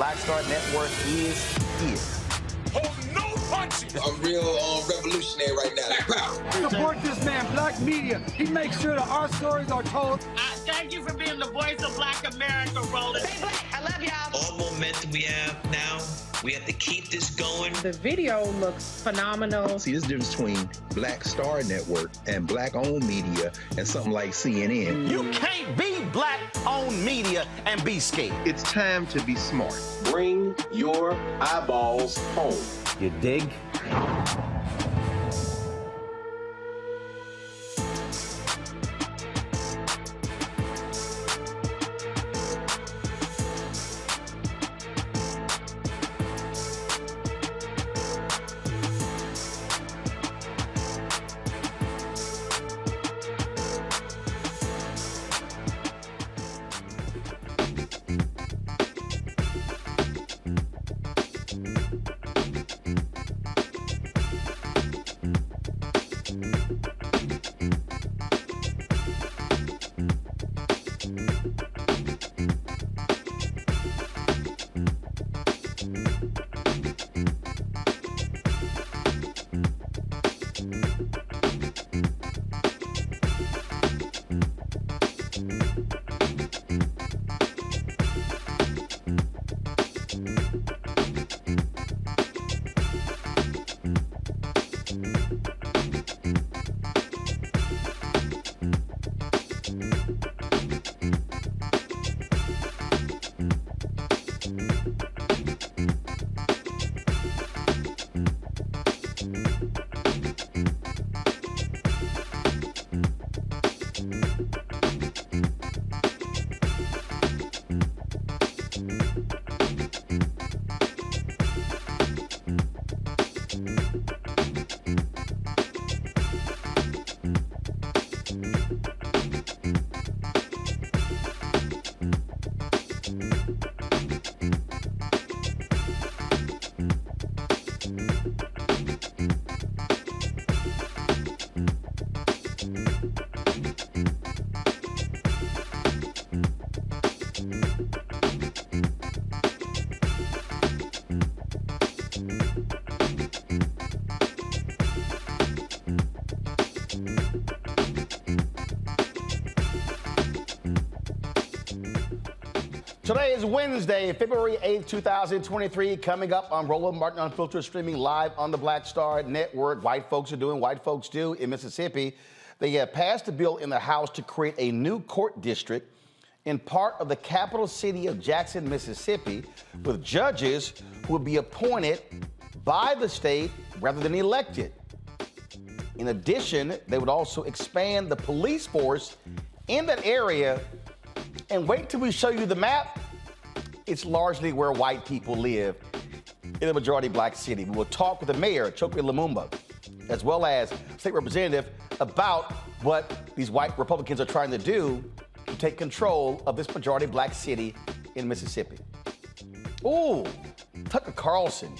Black Star Network is here. Hold no punches. I'm real revolutionary right black power. Support this man, Black Media. He makes sure that our stories are told. Thank you for being the voice of Black America, Roland. Stay black. I love y'all. All momentum we have now, we have to keep this going. The video looks phenomenal. See, there's a difference between Black Star Network and Black-owned media and something like CNN. You can't be Black-owned media and be scared. It's time to be smart. Bring your eyeballs home. You dig? Today is Wednesday, February 8th, 2023. Coming up on Roland Martin Unfiltered, streaming live on the Black Star Network. White folks are doing white folks do in Mississippi. They have passed a bill in the House to create a new court district in part of the capital city of Jackson, Mississippi, with judges who will be appointed by the state rather than elected. In addition, they would also expand the police force in that area. And wait till we show you the map. It's largely where white people live in a majority black city. We will talk with the mayor, Chokwe Lumumba, as well as state representative about what these white Republicans are trying to do to take control of this majority black city in Mississippi. Ooh, Tucker Carlson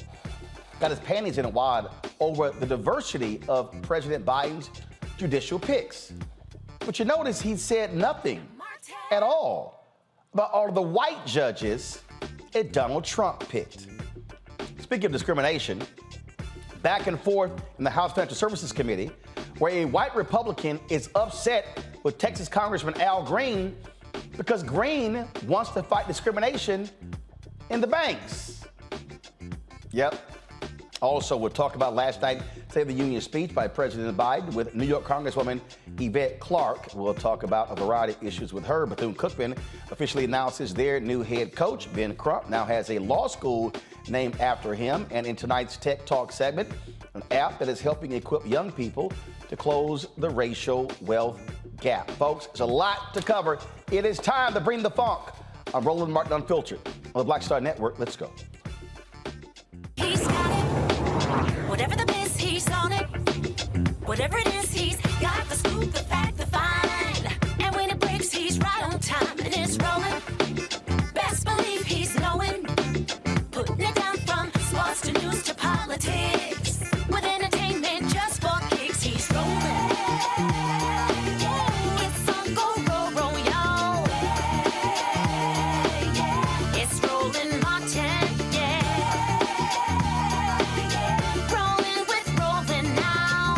got his panties in a wad over the diversity of President Biden's judicial picks. But you notice he said nothing at all about all of the white judges that Donald Trump picked. Speaking of discrimination, back and forth in the House Financial Services Committee, where a white Republican is upset with Texas Congressman Al Green because Green wants to fight discrimination in the banks. Yep. Also, we'll talk about last night's State of the Union speech by President Biden with New York Congresswoman Yvette Clarke. We'll talk about a variety of issues with her. Bethune-Cookman officially announces their new head coach. Ben Crump now has a law school named after him. And in tonight's Tech Talk segment, an app that is helping equip young people to close the racial wealth gap. Folks, there's a lot to cover. It is time to bring the funk. I'm Roland Martin Unfiltered on the Black Star Network. Let's go. He's got it. Whatever the biz, he's on it. Whatever it is, he's got the scoop, the fact, the find. And when it breaks, he's right on time and it's rolling. Best believe he's knowing. Putting it down from sports to news to politics. With entertainment just for kicks, he's rolling. It's on go, roll, y'all. It's Roland Martin, yeah. Rolling with Roland now.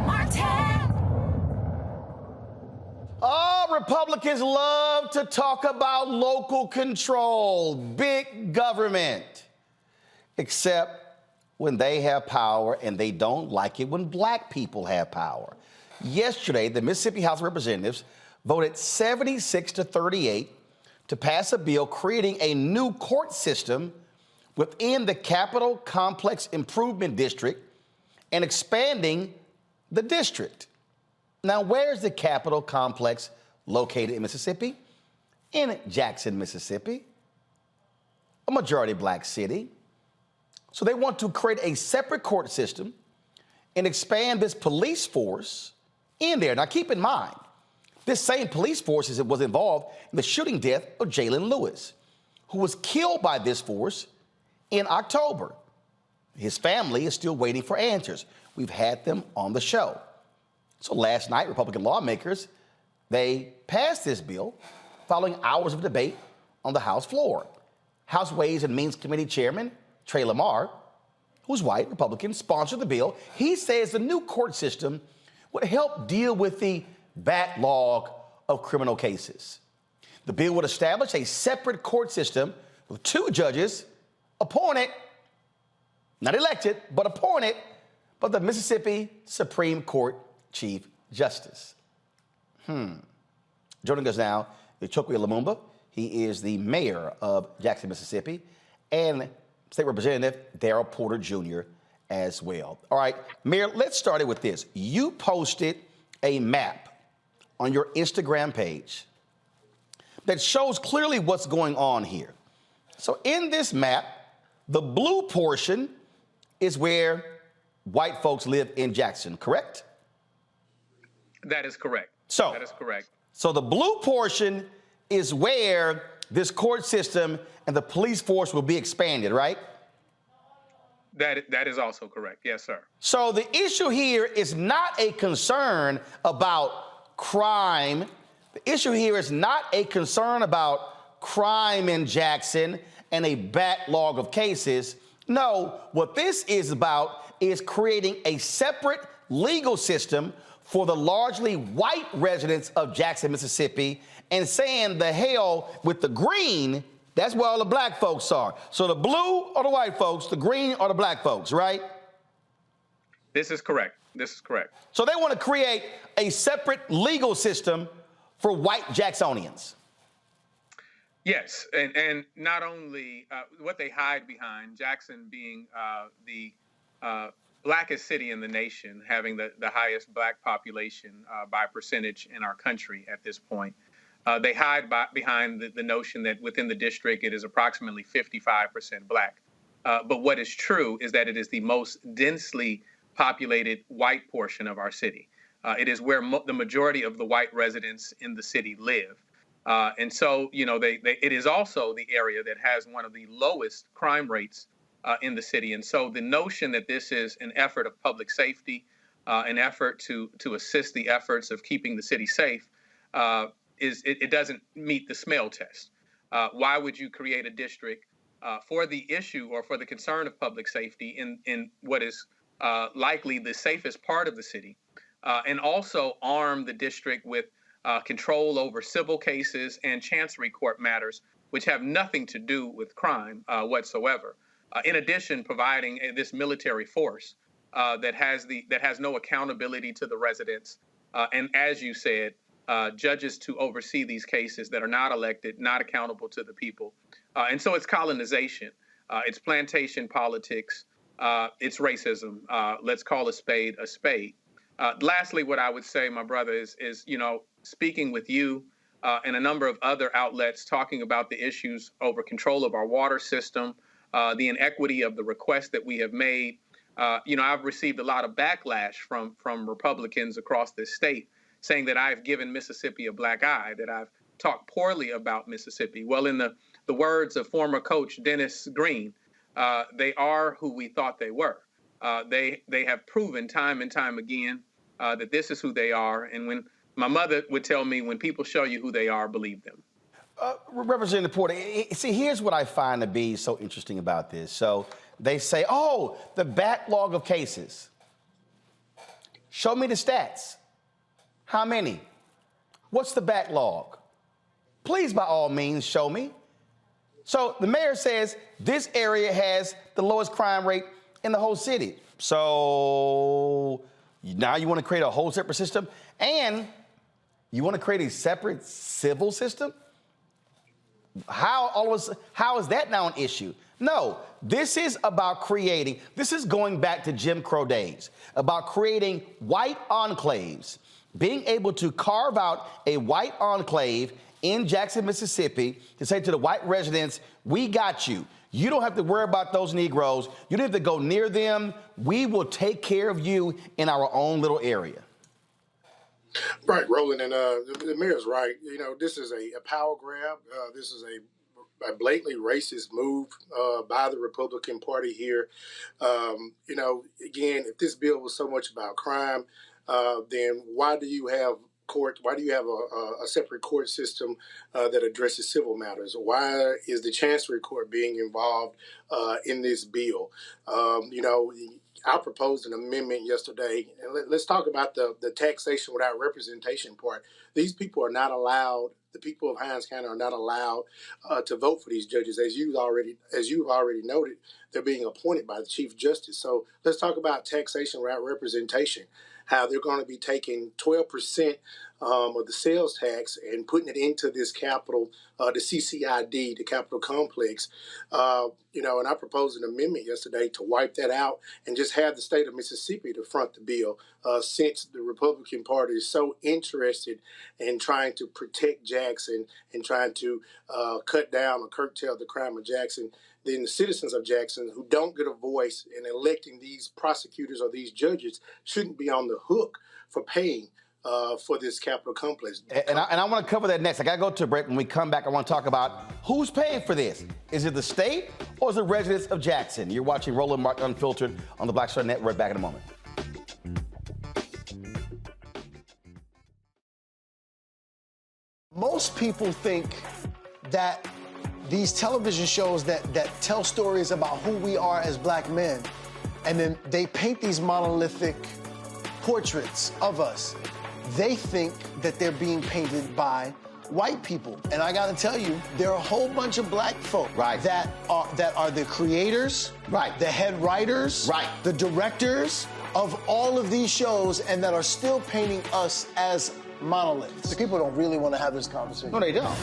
Martin. Oh, Republicans love to talk about local control, big government, except when they have power and they don't like it when black people have power. Yesterday, the Mississippi House of Representatives voted 76-38 to pass a bill creating a new court system within the Capitol Complex Improvement District and expanding the district. Now, where's the Capitol Complex located in Mississippi? In Jackson, Mississippi, a majority black city. So they want to create a separate court system and expand this police force in there. Now, keep in mind, this same police force was involved in the shooting death of Jalen Lewis, who was killed by this force in October. His family is still waiting for answers. We've had them on the show. So last night, Republican lawmakers, they passed this bill following hours of debate on the House floor. House Ways and Means Committee Chairman Trey Lamar, who's white, Republican, sponsored the bill. He says the new court system would help deal with the backlog of criminal cases. The bill would establish a separate court system with 2 judges appointed, not elected, but appointed by the Mississippi Supreme Court Chief Justice. Joining us now is Chokwe Lumumba. He is the mayor of Jackson, Mississippi, and State Representative Darrell Porter Jr. as well. All right, Mayor, let's start it with this. You posted a map on your Instagram page that shows clearly what's going on here. So in this map, the blue portion is where white folks live in Jackson, correct? That is correct. That is correct. So the blue portion is where this court system and the police force will be expanded, right? That is also correct. Yes, sir. So the issue here is not a concern about crime. The issue here is not a concern about crime in Jackson and a backlog of cases. No, what this is about is creating a separate legal system for the largely white residents of Jackson, Mississippi, and saying the hell with the green, that's where all the black folks are. So the blue are the white folks, the green are the black folks, right? This is correct. This is correct. So they want to create a separate legal system for white Jacksonians. Yes, and not only what they hide behind, Jackson being the blackest city in the nation, having the highest black population by percentage in our country at this point. They hide behind the notion that within the district it is approximately 55% black. But what is true is that it is the most densely populated white portion of our city. It is where the majority of the white residents in the city live. And so, you know, it is also the area that has one of the lowest crime rates in the city. And so the notion that this is an effort of public safety, an effort to assist the efforts of keeping the city safe, it doesn't meet the smell test. Why would you create a district for the issue or for the concern of public safety in what is likely the safest part of the city, and also arm the district with control over civil cases and chancery court matters, which have nothing to do with crime whatsoever? In addition, providing this military force that has no accountability to the residents, and as you said, judges to oversee these cases that are not elected, not accountable to the people. And so it's colonization, it's plantation politics, it's racism. Let's call a spade a spade. Lastly, what I would say, my brother, is you know, speaking with you and a number of other outlets talking about the issues over control of our water system, the inequity of the requests that we have made. You know, I've received a lot of backlash from Republicans across this state saying that I've given Mississippi a black eye, that I've talked poorly about Mississippi. Well, in the words of former coach Dennis Green, they are who we thought they were. They have proven time and time again that this is who they are. And when my mother would tell me, when people show you who they are, believe them. Representative Porter, see, here's what I find to be so interesting about this. So they say, oh, the backlog of cases. Show me the stats. How many? What's the backlog? Please, by all means, show me. So the mayor says this area has the lowest crime rate in the whole city. So now you want to create a whole separate system, and you want to create a separate civil system? How is that now an issue? No, this is about creating, this is going back to Jim Crow days, about creating white enclaves, being able to carve out a white enclave in Jackson, Mississippi, to say to the white residents, we got you. You don't have to worry about those Negroes. You don't have to go near them. We will take care of you in our own little area. Right, Roland, and the mayor's right. You know, this is a power grab. This is a blatantly racist move by the Republican Party here. You know, again, if this bill was so much about crime, then why do you have court? Why do you have a separate court system that addresses civil matters? Why is the Chancery Court being involved in this bill? You know, I proposed an amendment yesterday, and let's talk about the taxation without representation part. These people are not allowed. The people of Hinds County are not allowed to vote for these judges, as you've already noted. They're being appointed by the Chief Justice. So let's talk about taxation without representation. How they're going to be taking 12% of the sales tax and putting it into this capital, the CCID, the Capitol Complex. You know, and I proposed an amendment yesterday to wipe that out and just have the state of Mississippi to front the bill, since the Republican Party is so interested in trying to protect Jackson and trying to cut down or curtail the crime of Jackson. Then the citizens of Jackson who don't get a voice in electing these prosecutors or these judges shouldn't be on the hook for paying for this Capitol Complex. And I want to cover that next. I got to go to a break. When we come back, I want to talk about who's paying for this. Is it the state or is it residents of Jackson? You're watching Roland Martin Unfiltered on the Black Star Network. Back in a moment. Most people think that these television shows that tell stories about who we are as black men, and then they paint these monolithic portraits of us. They think that they're being painted by white people. And I gotta tell you, there are a whole bunch of black folk that are the creators, the head writers, the directors of all of these shows, and that are still painting us as monoliths. The people don't really want to have this conversation. No, they don't.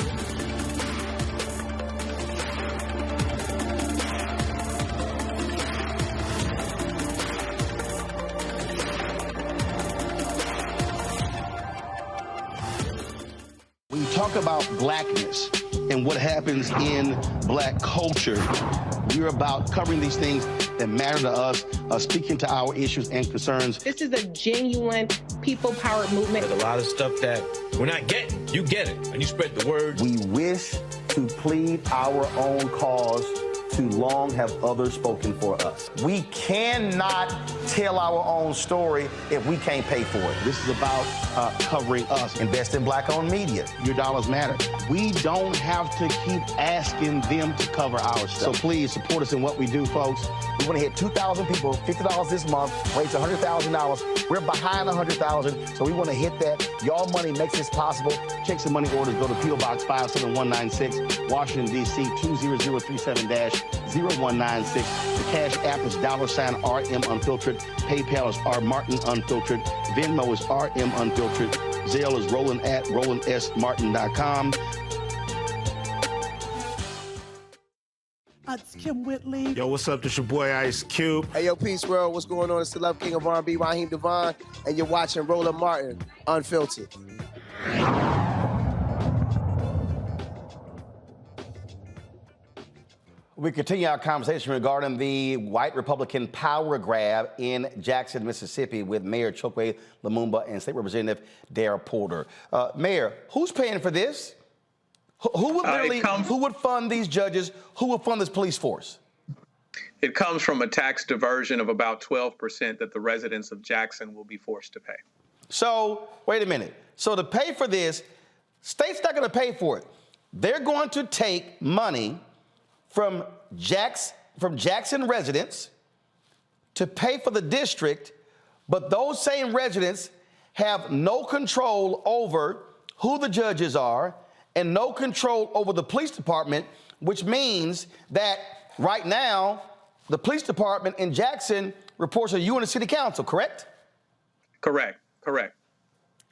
When you talk about blackness and what happens in black culture, we're about covering these things that matter to us, speaking to our issues and concerns. This is a genuine people-powered movement. There's a lot of stuff that we're not getting. You get it, and you spread the word. We wish to plead our own cause. Too long have others spoken for us. We cannot tell our own story if we can't pay for it. This is about covering us. Invest in black-owned media. Your dollars matter. We don't have to keep asking them to cover our stuff. So please support us in what we do, folks. We want to hit 2,000 people, $50 this month, raise $100,000. We're behind 100,000, so we want to hit that. Y'all money makes this possible. Checks and money orders go to P.O. Box 57196, Washington, D.C. 20037-0196. The Cash App is $RM Unfiltered. PayPal is R Martin Unfiltered. Venmo is RM Unfiltered. Zelle is Roland at RolandSMartin.com. It's Kim Whitley. Yo, what's up? This your boy Ice Cube. Hey, yo, peace, world. What's going on? It's the Love King of R&B, Raheem Devon, and you're watching Roland Martin Unfiltered. We continue our conversation regarding the white Republican power grab in Jackson, Mississippi, with Mayor Chokwe Lumumba and State Representative Dara Porter. Mayor, who's paying for this? Who would fund these judges? Who would fund this police force? It comes from a tax diversion of about 12% that the residents of Jackson will be forced to pay. So, wait a minute. So to pay for this, state's not going to pay for it. They're going to take money from Jackson residents to pay for the district, But those same residents have no control over who the judges are and no control over the police department, which means that right now, the police department in Jackson reports to you and the city council, correct? Correct.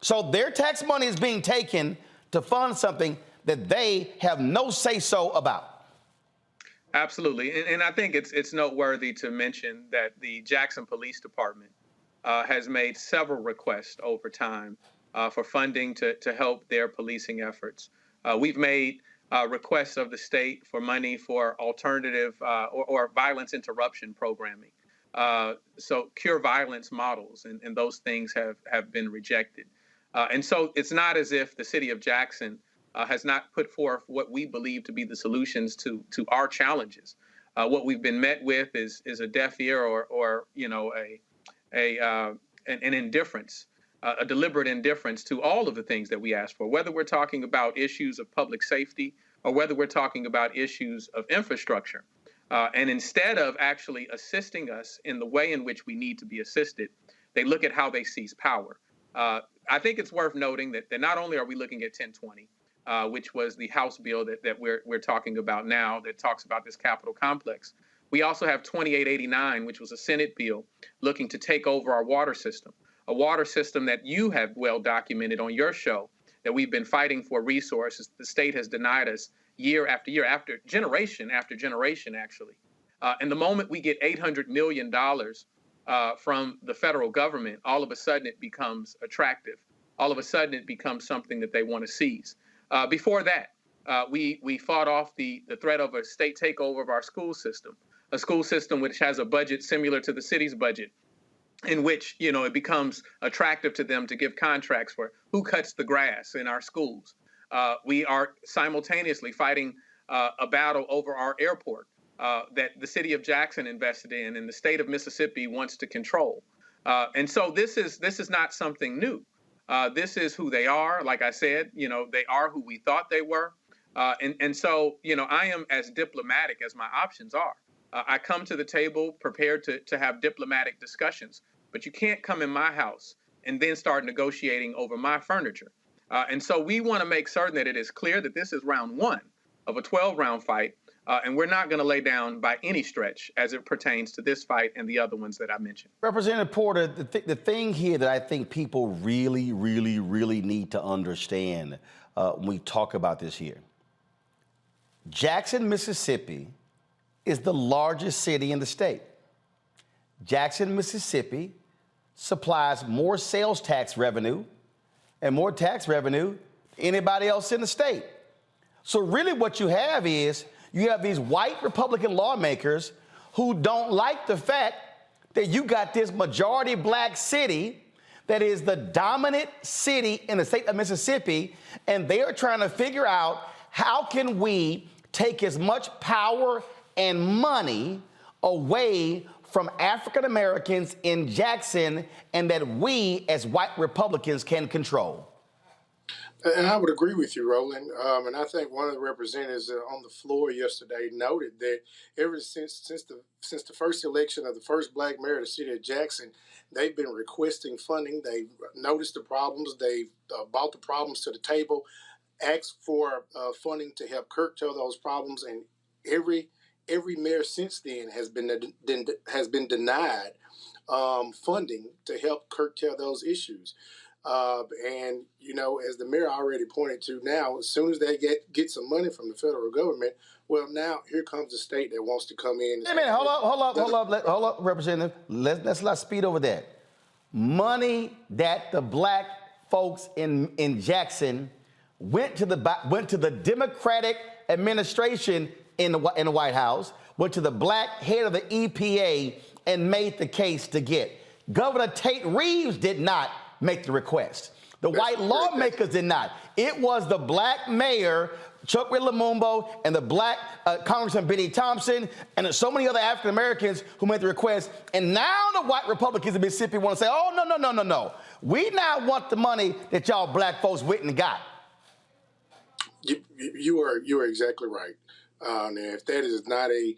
So their tax money is being taken to fund something that they have no say-so about. Absolutely. And I think it's noteworthy to mention that the Jackson Police Department has made several requests over time for funding to help their policing efforts. We've made requests of the state for money for alternative or violence interruption programming. So cure violence models and those things have been rejected. And so it's not as if the city of Jackson has not put forth what we believe to be the solutions to our challenges. What we've been met with is a deaf ear or an indifference, a deliberate indifference to all of the things that we ask for, whether we're talking about issues of public safety or whether we're talking about issues of infrastructure. And instead of actually assisting us in the way in which we need to be assisted, they look at how they seize power. I think it's worth noting that not only are we looking at 1020, which was the House bill that we're talking about now that talks about this Capitol complex. We also have 2889, which was a Senate bill looking to take over our water system, a water system that you have well documented on your show, that we've been fighting for resources. The state has denied us year after year, after generation, actually. And the moment we get $800 million from the federal government, all of a sudden it becomes attractive. All of a sudden it becomes something that they want to seize. Before that, we fought off the threat of a state takeover of our school system, a school system which has a budget similar to the city's budget, in which, it becomes attractive to them to give contracts for who cuts the grass in our schools. We are simultaneously fighting a battle over our airport that the city of Jackson invested in and the state of Mississippi wants to control. And so this is not something new. This is who they are. Like I said, they are who we thought they were. And so, I am as diplomatic as my options are. I come to the table prepared to have diplomatic discussions, but you can't come in my house and then start negotiating over my furniture. And so we want to make certain that it is clear that this is round one of a 12-round fight, and we're not going to lay down by any stretch as it pertains to this fight and the other ones that I mentioned. Representative Porter, the thing here that I think people really, really, really need to understand when we talk about this here, Jackson, Mississippi is the largest city in the state. Jackson, Mississippi supplies more sales tax revenue and more tax revenue than anybody else in the state. So really what you have is you have these white Republican lawmakers who don't like the fact that you got this majority black city that is the dominant city in the state of Mississippi, and they are trying to figure out how can we take as much power and money away from African Americans in Jackson and that we as white Republicans can control. And I would agree with you, Roland. And I think one of the representatives on the floor yesterday noted that ever since the first election of the first black mayor of the city of Jackson, they've been requesting funding. They've noticed the problems. They've brought the problems to the table, asked for funding to help curtail those problems, and every mayor since then has been denied funding to help curtail those issues. And as the mayor already pointed to, now as soon as they get some money from the federal government, well, now here comes the state that wants to come in. Wait a minute, hold up, Representative. Let's not speed over that. Money that the black folks in Jackson went to the Democratic administration in the White House, went to the black head of the EPA and made the case to get. Governor Tate Reeves did not make the request. The white lawmakers did not. It was the black mayor, Chokwe Lumumba, and the black Congressman Benny Thompson, and so many other African Americans who made the request. And now the white Republicans in Mississippi want to say, oh, no. We now want the money that y'all black folks went and got. You are exactly right. Now, if that is not a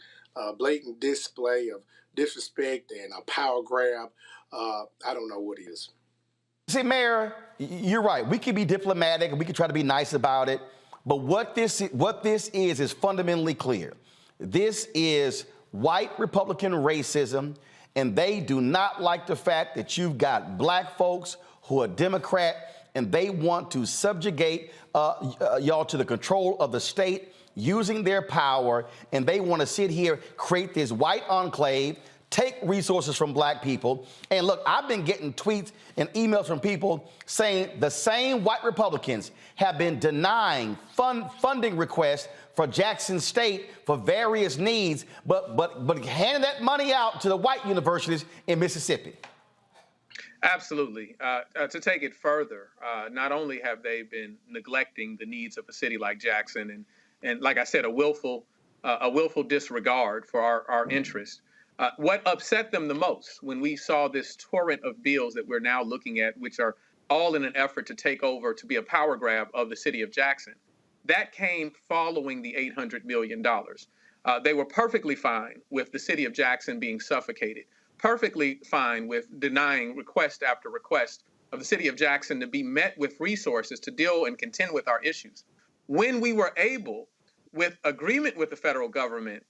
blatant display of disrespect and a power grab, I don't know what is. See, Mayor, you're right. We can be diplomatic and we can try to be nice about it. But what this is fundamentally clear. This is white Republican racism, and they do not like the fact that you've got black folks who are Democrat, and they want to subjugate y'all to the control of the state using their power, and they want to sit here, create this white enclave, take resources from black people. And look, I've been getting tweets and emails from people saying the same white Republicans have been denying funding requests for Jackson State for various needs, but handing that money out to the white universities in Mississippi. Absolutely. To take it further, not only have they been neglecting the needs of a city like Jackson and like I said, a willful disregard for our interests. What upset them the most when we saw this torrent of bills that we're now looking at, which are all in an effort to take over, to be a power grab of the city of Jackson, that came following the $800 million. They were perfectly fine with the city of Jackson being suffocated, perfectly fine with denying request after request of the city of Jackson to be met with resources to deal and contend with our issues. When we were able, with agreement with the federal government,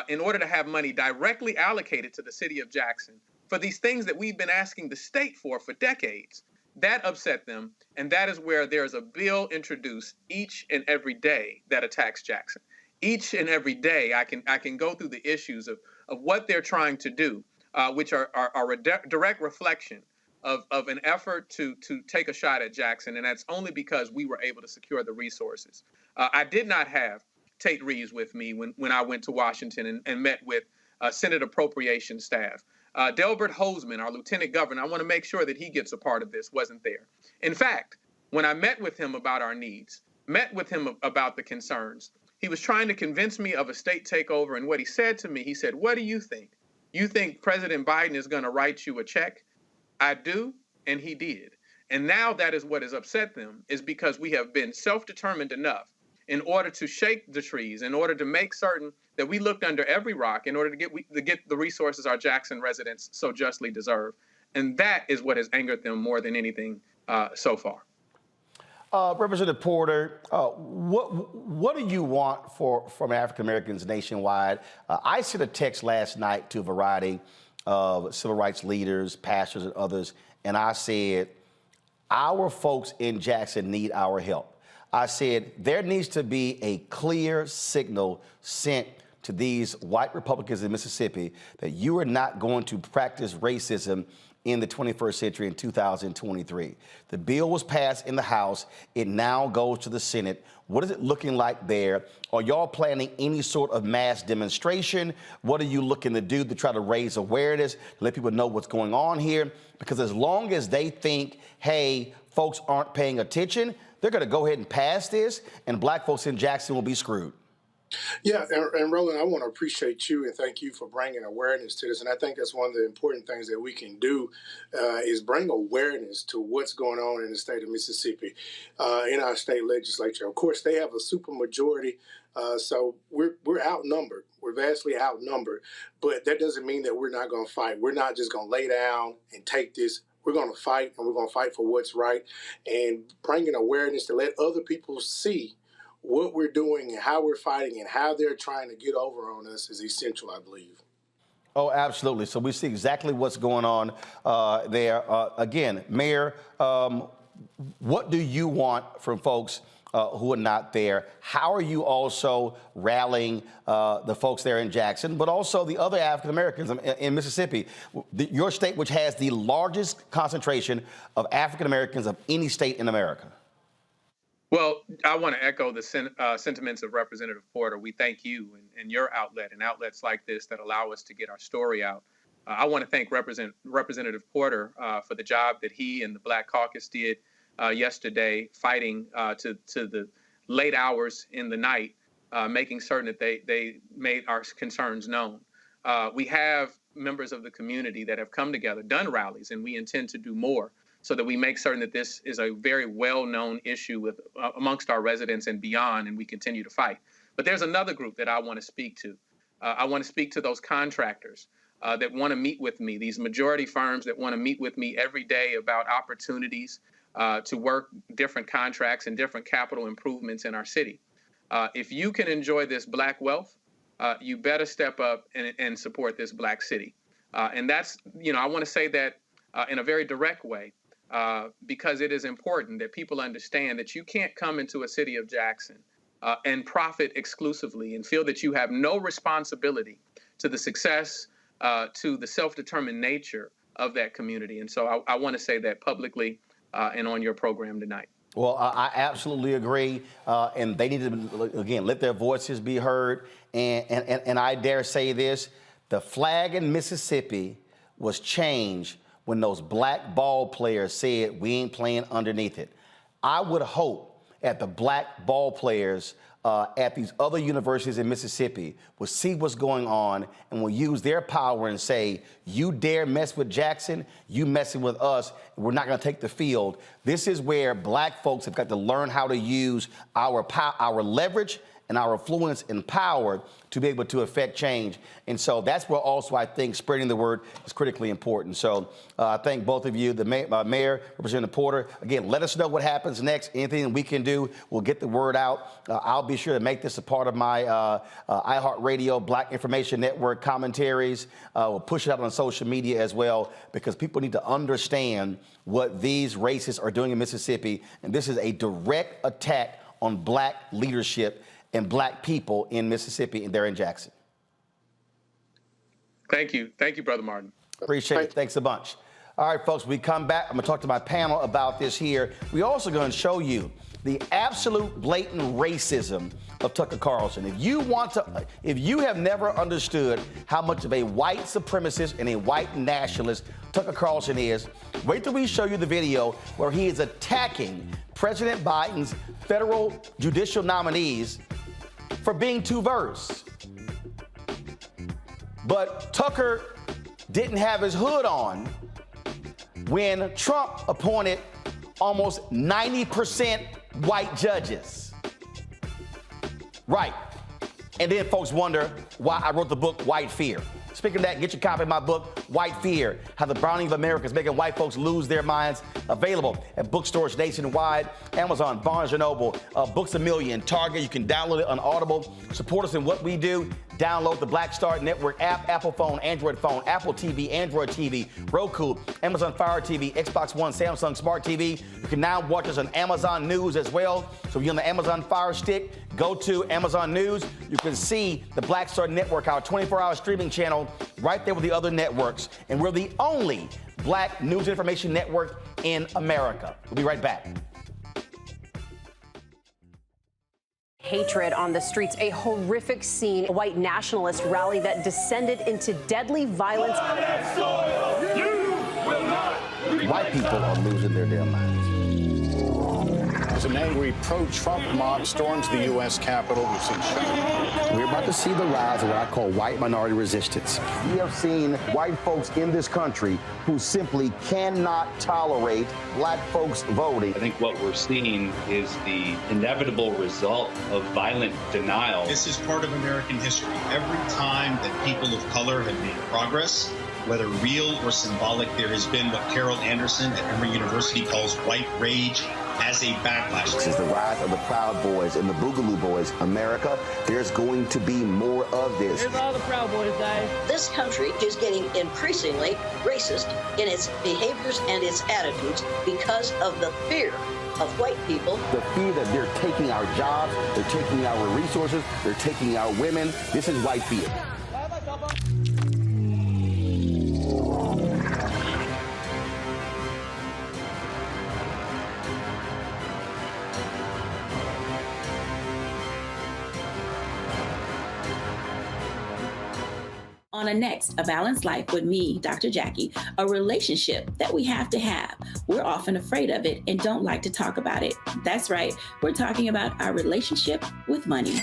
in order to have money directly allocated to the city of Jackson for these things that we've been asking the state for decades, that upset them. And that is where there's a bill introduced each and every day that attacks Jackson. Each and every day, I can go through the issues of what they're trying to do, which are a direct reflection of an effort to take a shot at Jackson. And that's only because we were able to secure the resources. I did not have Tate Reeves with me when I went to Washington and met with Senate Appropriation staff. Delbert Hosemann, our lieutenant governor, I want to make sure that he gets a part of this, wasn't there. In fact, when I met with him about our needs, met with him about the concerns, he was trying to convince me of a state takeover. And what he said to me, he said, "What do you think? You think President Biden is going to write you a check?" I do, and he did. And now that is what has upset them, is because we have been self-determined enough in order to shake the trees, in order to make certain that we looked under every rock in order to get the resources our Jackson residents so justly deserve. And that is what has angered them more than anything so far. Representative Porter, what do you want from African Americans nationwide? I sent a text last night to a variety of civil rights leaders, pastors, and others, and I said, our folks in Jackson need our help. I said, there needs to be a clear signal sent to these white Republicans in Mississippi that you are not going to practice racism in the 21st century in 2023. The bill was passed in the House. It now goes to the Senate. What is it looking like there? Are y'all planning any sort of mass demonstration? What are you looking to do to try to raise awareness, to let people know what's going on here? Because as long as they think, hey, folks aren't paying attention, they're going to go ahead and pass this, and black folks in Jackson will be screwed. Yeah, and Roland, I want to appreciate you and thank you for bringing awareness to this. And I think that's one of the important things that we can do is bring awareness to what's going on in the state of Mississippi, in our state legislature. Of course, they have a supermajority, so we're outnumbered. We're vastly outnumbered, but that doesn't mean that we're not going to fight. We're not just going to lay down and take this. We're going to fight, and we're going to fight for what's right, and bringing awareness to let other people see what we're doing and how we're fighting and how they're trying to get over on us is essential, I believe. Oh, absolutely. So we see exactly what's going on there. Again, Mayor, what do you want from folks who are not there? How are you also rallying the folks there in Jackson, but also the other African Americans in Mississippi, your state, which has the largest concentration of African Americans of any state in America? Well, I want to echo the sentiments of Representative Porter. We thank you and your outlet and outlets like this that allow us to get our story out. I want to thank Representative Porter for the job that he and the Black Caucus did yesterday, fighting to the late hours in the night, making certain that they made our concerns known. We have members of the community that have come together, done rallies, and we intend to do more, so that we make certain that this is a very well-known issue amongst our residents and beyond, and we continue to fight. But there's another group that I want to speak to. I want to speak to those contractors that want to meet with me, these majority firms that want to meet with me every day about opportunities to work different contracts and different capital improvements in our city. If you can enjoy this Black wealth, you better step up and support this Black city. And that's, I want to say that in a very direct way, because it is important that people understand that you can't come into a city of Jackson and profit exclusively and feel that you have no responsibility to the success, to the self-determined nature of that community. And so I want to say that publicly and on your program tonight. Well, I absolutely agree, and they need to, again, let their voices be heard. And I dare say this, the flag in Mississippi was changed when those Black ball players said, we ain't playing underneath it. I would hope that the Black ball players at these other universities in Mississippi will see what's going on and will use their power and say, you dare mess with Jackson, you messing with us, we're not gonna take the field. This is where Black folks have got to learn how to use our leverage and our influence and power to be able to affect change. And so that's where also I think spreading the word is critically important. So I thank both of you, the Mayor, Representative Porter. Again, let us know what happens next. Anything we can do, we'll get the word out. I'll be sure to make this a part of my iHeartRadio Black Information Network commentaries. We'll push it out on social media as well, because people need to understand what these racists are doing in Mississippi. And this is a direct attack on Black leadership and Black people in Mississippi, and they're in Jackson. Thank you. Thank you, Brother Martin. Appreciate it. Thanks a bunch. All right, folks, we come back. I'm going to talk to my panel about this here. We're also going to show you the absolute blatant racism of Tucker Carlson. If you have never understood how much of a white supremacist and a white nationalist Tucker Carlson is, wait till we show you the video where he is attacking President Biden's federal judicial nominees for being too verse. But Tucker didn't have his hood on when Trump appointed almost 90% white judges. Right. And then folks wonder why I wrote the book White Fear. Speaking of that, get your copy of my book, White Fear, How the Browning of America is Making White Folks Lose Their Minds. Available at bookstores nationwide, Amazon, Barnes & Noble, Books A Million, Target. You can download it on Audible. Support us in what we do. Download the Black Star Network app, Apple phone, Android phone, Apple TV, Android TV, Roku, Amazon Fire TV, Xbox One, Samsung Smart TV. You can now watch us on Amazon News as well. So if you're on the Amazon Fire Stick, go to Amazon News. You can see the Black Star Network, our 24-hour streaming channel, right there with the other networks. And we're the only Black news and information network in America. We'll be right back. Hatred on the streets, a horrific scene, a white nationalist rally that descended into deadly violence. White people are losing their damn minds. As an angry pro-Trump mob storms the U.S. Capitol, we've seen We're about to see the rise of what I call white minority resistance. We have seen white folks in this country who simply cannot tolerate Black folks voting. I think what we're seeing is the inevitable result of violent denial. This is part of American history. Every time that people of color have made progress, whether real or symbolic, there has been what Carol Anderson at Emory University calls white rage as a backlash. This is the rise of the Proud Boys and the Boogaloo Boys. America, there's going to be more of this. Here's all the Proud Boys, guys. This country is getting increasingly racist in its behaviors and its attitudes because of the fear of white people. The fear that they're taking our jobs, they're taking our resources, they're taking our women. This is white fear. On a next, A Balanced Life with me, Dr. Jackie, a relationship that we have to have. We're often afraid of it and don't like to talk about it. That's right, we're talking about our relationship with money.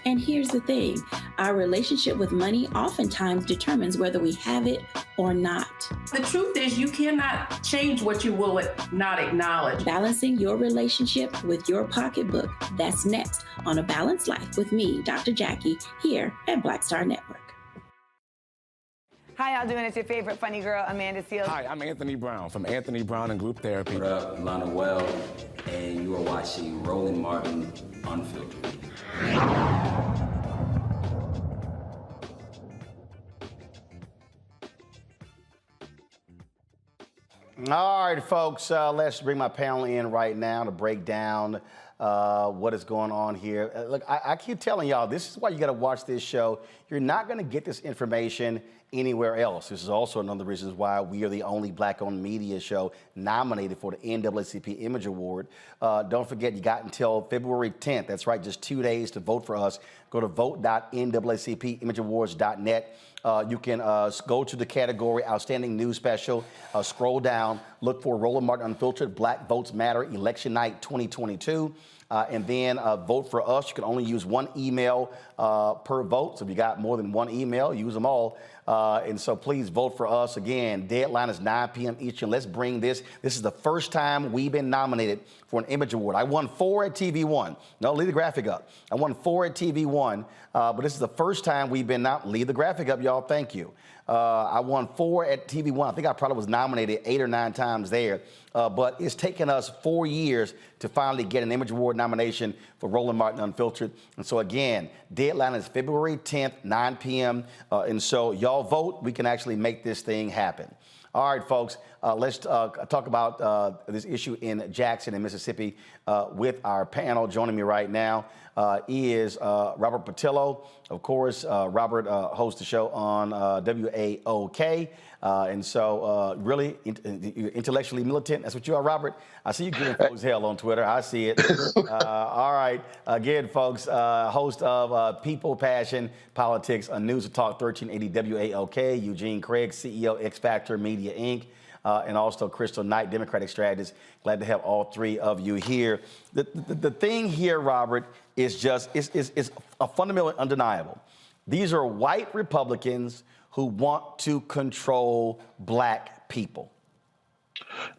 And here's the thing, our relationship with money oftentimes determines whether we have it or not. The truth is you cannot change what you will not acknowledge. Balancing your relationship with your pocketbook. That's next on A Balanced Life with me, Dr. Jackie, here at Black Star Network. How y'all doing? It's your favorite funny girl, Amanda Seals. Hi, I'm Anthony Brown from Anthony Brown and Group Therapy. What up, Lana Well, and you are watching Roland Martin Unfiltered. All right, folks, let's bring my panel in right now to break down what is going on here. Look, I keep telling y'all, this is why you got to watch this show. You're not going to get this information anywhere else. This is also another of the reasons why we are the only black-owned media show nominated for the NAACP Image Award. Don't forget, you got until February 10th. That's right, just 2 days to vote for us. Go to vote.naacpimageawards.net. You can go to the category Outstanding News Special, scroll down, look for Roland Martin Unfiltered, Black Votes Matter, Election Night 2022. And then vote for us. You can only use one email per vote. So if you got more than one email, use them all. And so please vote for us. Again, deadline is 9 p.m. Eastern. Let's bring this. This is the first time we've been nominated for an Image Award. I won 4 at TV One. No, leave the graphic up. I won 4 at TV One, but this is the first time we've been nominated. Leave the graphic up, y'all. Thank you. I won 4 at TV One. I think I probably was nominated 8 or 9 times there. But it's taken us 4 years to finally get an Image Award nomination for Roland Martin Unfiltered. And so again, deadline is February 10th, 9 p.m. And so y'all vote. We can actually make this thing happen. All right, folks, let's talk about this issue in Jackson in Mississippi with our panel. Joining me right now is Robert Patillo. Of course, Robert hosts the show on WAOK. And so really intellectually militant. That's what you are, Robert. I see you giving folks hell on Twitter. I see it. All right. Again, folks, host of People, Passion, Politics on News and Talk 1380 WAOK. Eugene Craig, CEO, X Factor Media, Inc. And also Crystal Knight, Democratic strategist. Glad to have all three of you here. The thing here, Robert, is just is a fundamental undeniable. These are white Republicans who want to control black people.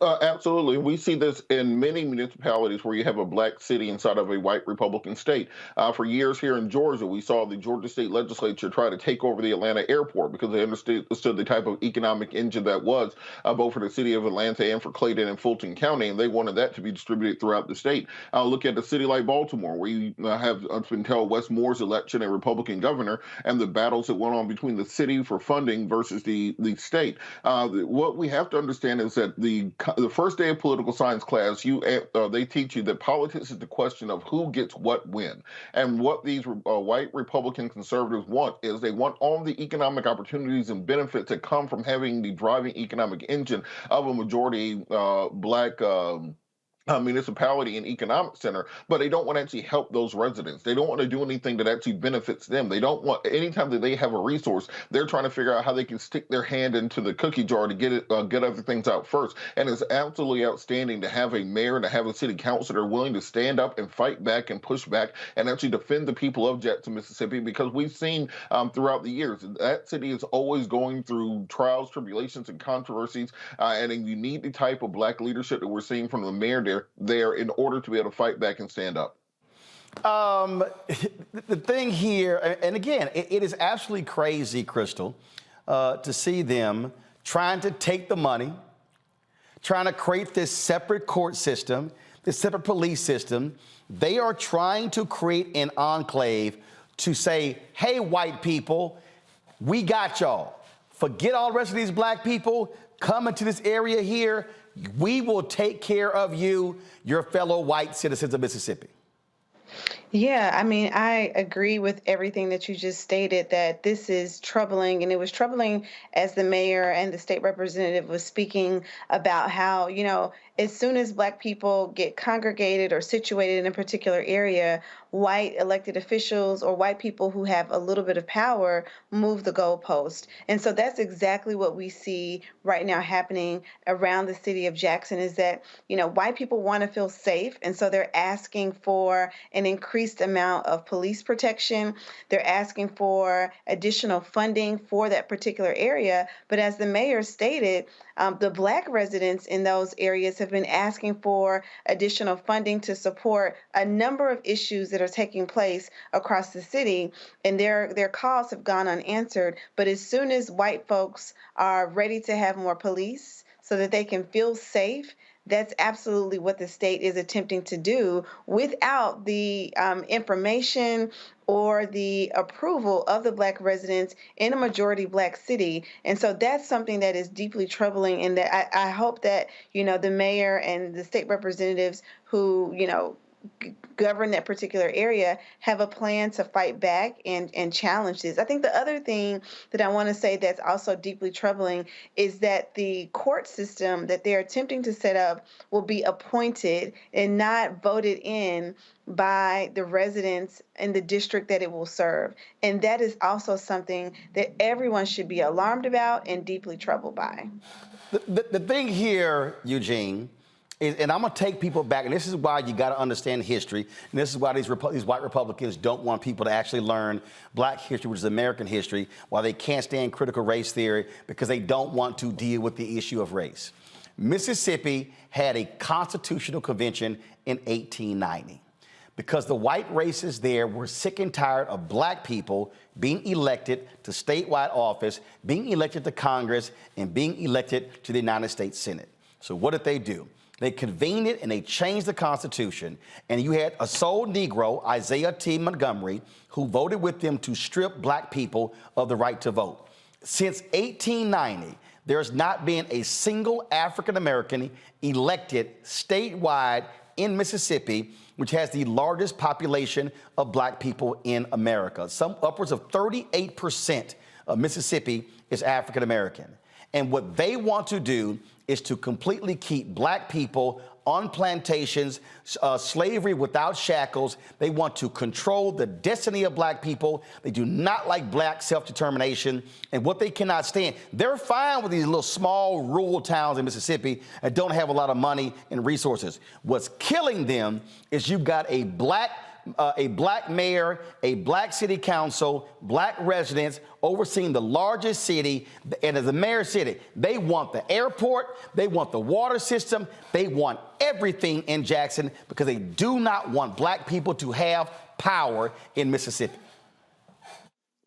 Absolutely. We see this in many municipalities where you have a black city inside of a white Republican state. For years here in Georgia, we saw the Georgia state legislature try to take over the Atlanta airport because they understood the type of economic engine that was both for the city of Atlanta and for Clayton and Fulton County, and they wanted that to be distributed throughout the state. Look at a city like Baltimore, where you have been told Wes Moore's election, a Republican governor, and the battles that went on between the city for funding versus the state. What we have to understand is that the first day of political science class, they teach you that politics is the question of who gets what when. And what these white Republican conservatives want is they want all the economic opportunities and benefits that come from having the driving economic engine of a majority black municipality and economic center, but they don't want to actually help those residents. They don't want to do anything that actually benefits them. They don't want, anytime that they have a resource, they're trying to figure out how they can stick their hand into the cookie jar to get other things out first. And it's absolutely outstanding to have a mayor and to have a city council that are willing to stand up and fight back and push back and actually defend the people of Jackson, Mississippi, because we've seen throughout the years that city is always going through trials, tribulations, and controversies, and you need the type of black leadership that we're seeing from the mayor there in order to be able to fight back and stand up. The thing here, and again, it is absolutely crazy, Crystal, to see them trying to take the money, trying to create this separate court system, this separate police system. They are trying to create an enclave to say, hey, white people, we got y'all. Forget all the rest of these black people. Come into this area here. We will take care of you, your fellow white citizens of Mississippi. Yeah, I mean, I agree with everything that you just stated, that this is troubling. And it was troubling as the mayor and the state representative was speaking about how, you know, as soon as black people get congregated or situated in a particular area, white elected officials or white people who have a little bit of power move the goalpost. And so that's exactly what we see right now happening around the city of Jackson, is that, you know, white people want to feel safe. And so they're asking for an increase increased amount of police protection. They're asking for additional funding for that particular area. But as the mayor stated, the Black residents in those areas have been asking for additional funding to support a number of issues that are taking place across the city, and their calls have gone unanswered. But as soon as white folks are ready to have more police so that they can feel safe, that's absolutely what the state is attempting to do without the information or the approval of the Black residents in a majority Black city. And so that's something that is deeply troubling, and that I hope that, the mayor and the state representatives who, govern that particular area have a plan to fight back and challenge this. I think the other thing that I want to say that's also deeply troubling is that the court system that they're attempting to set up will be appointed and not voted in by the residents in the district that it will serve. And that is also something that everyone should be alarmed about and deeply troubled by. The thing here, Eugene, and I'm going to take people back, and this is why you got to understand history, and this is why these white Republicans don't want people to actually learn Black history, which is American history, why they can't stand critical race theory, because they don't want to deal with the issue of race. Mississippi had a constitutional convention in 1890 because the white racists there were sick and tired of Black people being elected to statewide office, being elected to Congress, and being elected to the United States Senate. So what did they do? They convened it and they changed the Constitution. And you had a sole Negro, Isaiah T. Montgomery, who voted with them to strip Black people of the right to vote. Since 1890, there's not been a single African-American elected statewide in Mississippi, which has the largest population of Black people in America. Upwards of 38% of Mississippi is African-American. And what they want to do is to completely keep Black people on plantations, slavery without shackles. They want to control the destiny of Black people. They do not like Black self-determination. And what they cannot stand, they're fine with these little small rural towns in Mississippi that don't have a lot of money and resources. What's killing them is you've got a Black mayor, a Black city council, Black residents overseeing the largest city. And as the mayor said it, they want the airport, they want the water system, they want everything in Jackson because they do not want Black people to have power in Mississippi.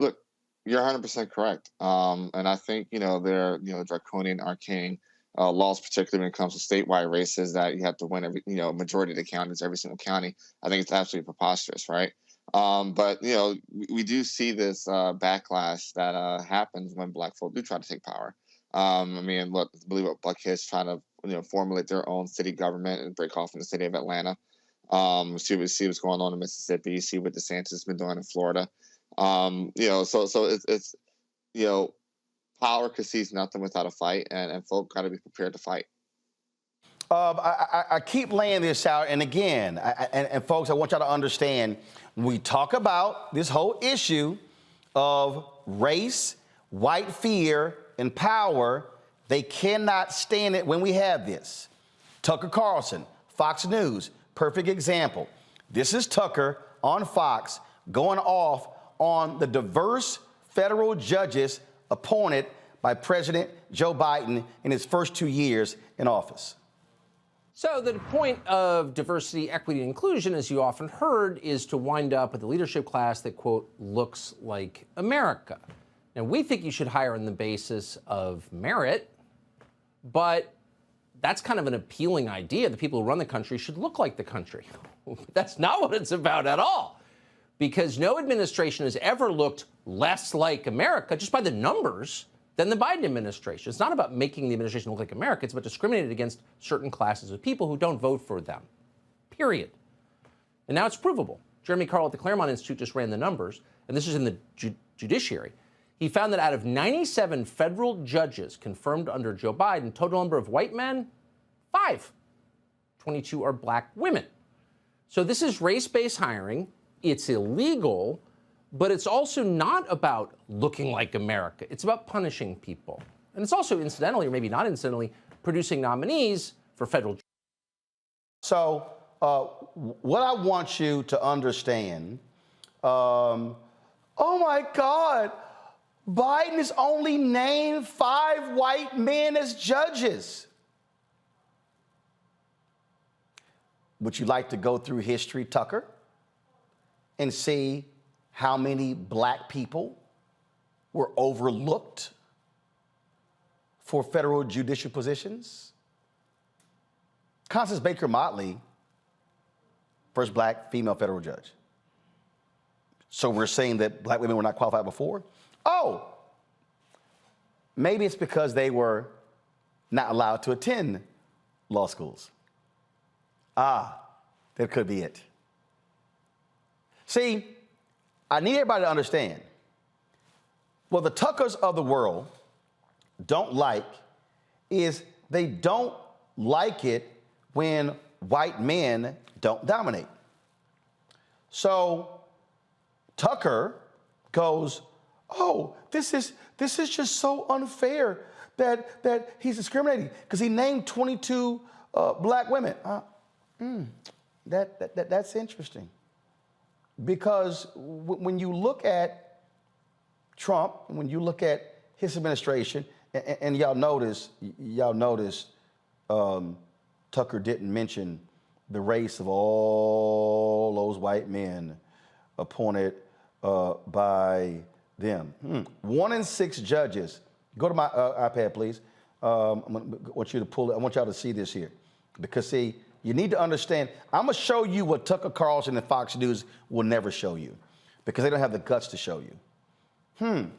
Look, you're 100% correct. And I think, there are, draconian, arcane laws, particularly when it comes to statewide races, that you have to win every, majority of the counties, every single county. I think it's absolutely preposterous, right? But we do see this backlash that happens when Black folk do try to take power. I believe what blackest trying to formulate their own city government and break off from the city of Atlanta. See what's going on in Mississippi. See what DeSantis has been doing in Florida. So it's power concedes nothing without a fight, and folk got to be prepared to fight. I keep laying this out, and again, and folks, I want y'all to understand, when we talk about this whole issue of race, white fear, and power, they cannot stand it when we have this. Tucker Carlson, Fox News, perfect example. This is Tucker on Fox going off on the diverse federal judges appointed by President Joe Biden in his first 2 years in office. So the point of diversity, equity, and inclusion, as you often heard, is to wind up with a leadership class that, quote, looks like America. Now, we think you should hire on the basis of merit, but that's kind of an appealing idea. The people who run the country should look like the country. That's not what it's about at all, because no administration has ever looked less like America, just by the numbers, than the Biden administration. It's not about making the administration look like America. It's about discriminating against certain classes of people who don't vote for them, period. And now it's provable. Jeremy Carl at the Claremont Institute just ran the numbers, and this is in the judiciary. He found that out of 97 federal judges confirmed under Joe Biden, total number of white men, 5. 22 are Black women. So this is race-based hiring. It's illegal. But it's also not about looking like America. It's about punishing people. And it's also, incidentally, or maybe not incidentally, producing nominees for federal. So what I want you to understand, oh my God, Biden has only named 5 white men as judges. Would you like to go through history, Tucker, and see how many black people were overlooked for federal judicial positions? Constance Baker Motley, first black female federal judge. So we're saying that black women were not qualified before? Oh, maybe it's because they were not allowed to attend law schools. Ah, that could be it. See, I need everybody to understand, what the Tuckers of the world don't like is they don't like it when white men don't dominate. So Tucker goes, oh, this is just so unfair that he's discriminating because he named 22 black women. That's interesting. Because when you look at Trump, when you look at his administration, and y'all notice, Tucker didn't mention the race of all those white men appointed by them. 1 in 6 judges. Go to my iPad, please. I want you to pull it. I want y'all to see this here. Because, see, you need to understand. I'm going to show you what Tucker Carlson and Fox News will never show you because they don't have the guts to show you.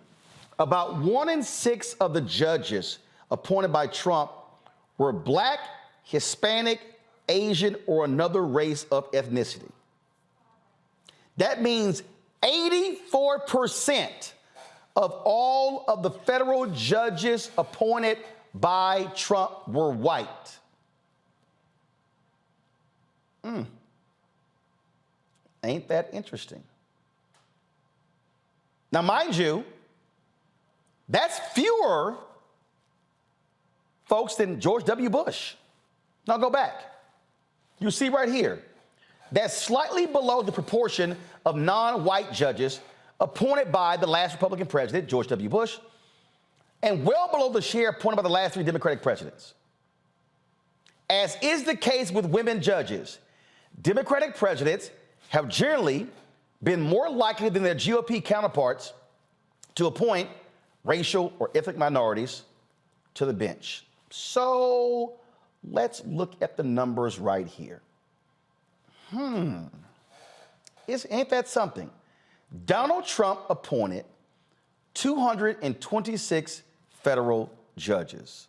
About 1 in 6 of the judges appointed by Trump were black, Hispanic, Asian, or another race of ethnicity. That means 84% of all of the federal judges appointed by Trump were white. Ain't that interesting? Now, mind you, that's fewer folks than George W. Bush. Now go back. You see right here, that's slightly below the proportion of non-white judges appointed by the last Republican president, George W. Bush, and well below the share appointed by the last 3 Democratic presidents. As is the case with women judges, Democratic presidents have generally been more likely than their GOP counterparts to appoint racial or ethnic minorities to the bench. So let's look at the numbers right here. Ain't that something? Donald Trump appointed 226 federal judges.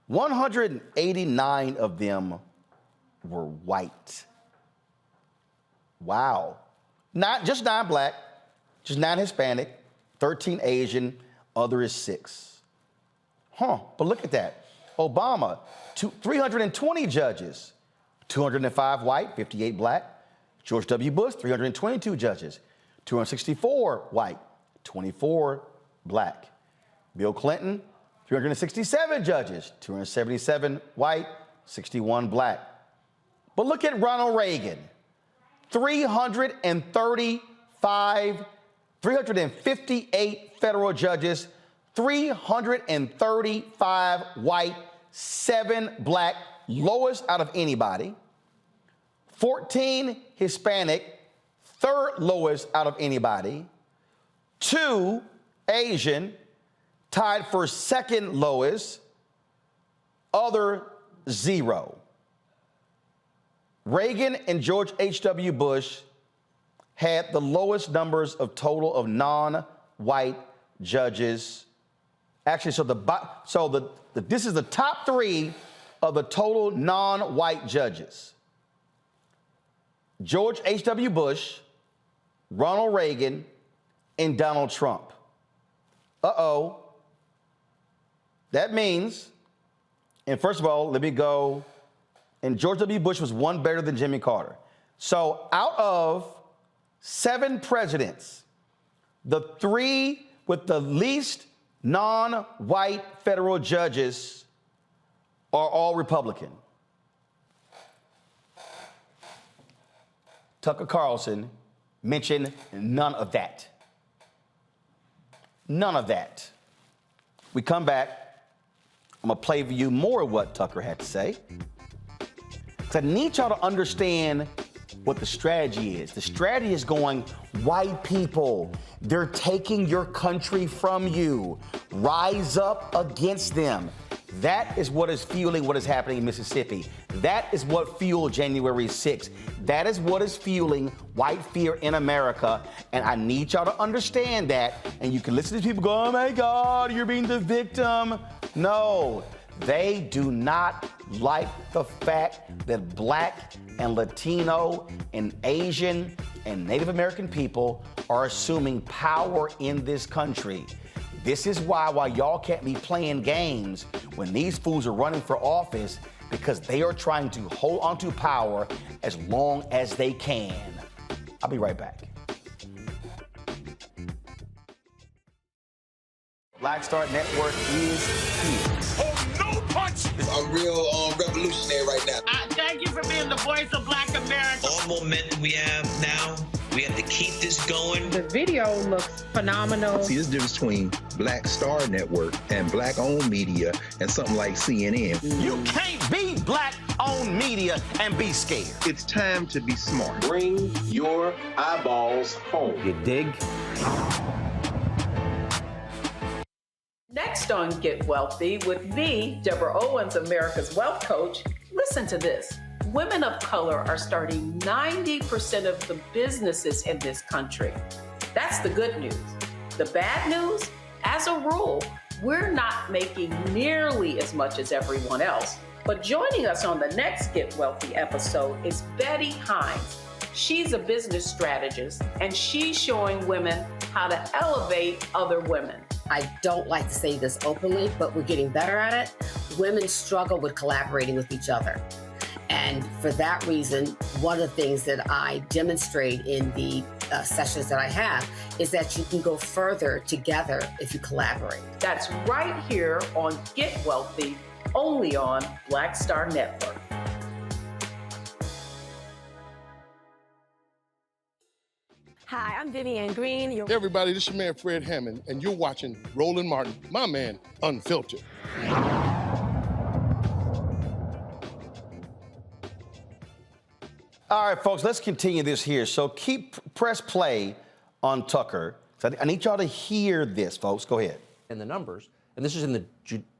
189 of them were white. Wow. Not just 9 black, just 9 Hispanic, 13 Asian, other is 6. But look at that. Obama, 320 judges, 205 white, 58 black. George W. Bush, 322 judges, 264 white, 24 black. Bill Clinton, 367 judges, 277 white, 61 black. But look at Ronald Reagan, 358 federal judges, 335 white, 7 black, lowest out of anybody. 14 Hispanic, 3rd lowest out of anybody. 2 Asian, tied for 2nd lowest. Other, 0. Reagan and George H.W. Bush had the lowest numbers of total of non-white judges. Actually, this is the top 3 of the total non-white judges. George H.W. Bush, Ronald Reagan, and Donald Trump. That means, and first of all, let me go, and George W. Bush was 1 better than Jimmy Carter. So out of 7 presidents, the 3 with the least non-white federal judges are all Republican. Tucker Carlson mentioned none of that. None of that. We come back. I'm going to play for you more of what Tucker had to say. Because I need y'all to understand what the strategy is. The strategy is going, white people, they're taking your country from you. Rise up against them. That is what is fueling what is happening in Mississippi. That is what fueled January 6th. That is what is fueling white fear in America. And I need y'all to understand that. And you can listen to people go, oh my God, you're being the victim. No, they do not like the fact that Black and Latino and Asian and Native American people are assuming power in this country. This is why y'all can't be playing games when these fools are running for office, because they are trying to hold on to power as long as they can. I'll be right back. Black Star Network is here. Oh, no punch! I'm real revolutionary right now. Thank you for being the voice of Black America. All momentum we have now, we have to keep this going. The video looks phenomenal. See, there's a difference between Black Star Network and Black-owned media and something like CNN. You can't be Black-owned media and be scared. It's time to be smart. Bring your eyeballs home. You dig? Next on Get Wealthy with me, Deborah Owens, America's Wealth Coach. Listen to this. Women of color are starting 90% of the businesses in this country. That's the good news. The bad news, as a rule, we're not making nearly as much as everyone else. But joining us on the next Get Wealthy episode is Betty Hines. She's a business strategist, and she's showing women how to elevate other women. I don't like to say this openly, but we're getting better at it. Women struggle with collaborating with each other. And for that reason, one of the things that I demonstrate in the sessions that I have is that you can go further together if you collaborate. That's right here on Get Wealthy, only on Black Star Network. Hi, I'm Vivian Green. Hey everybody, this is your man Fred Hammond, and you're watching Roland Martin, my man, Unfiltered. All right, folks, let's continue this here. So press play on Tucker. So I need y'all to hear this, folks. Go ahead. And the numbers, and this is in the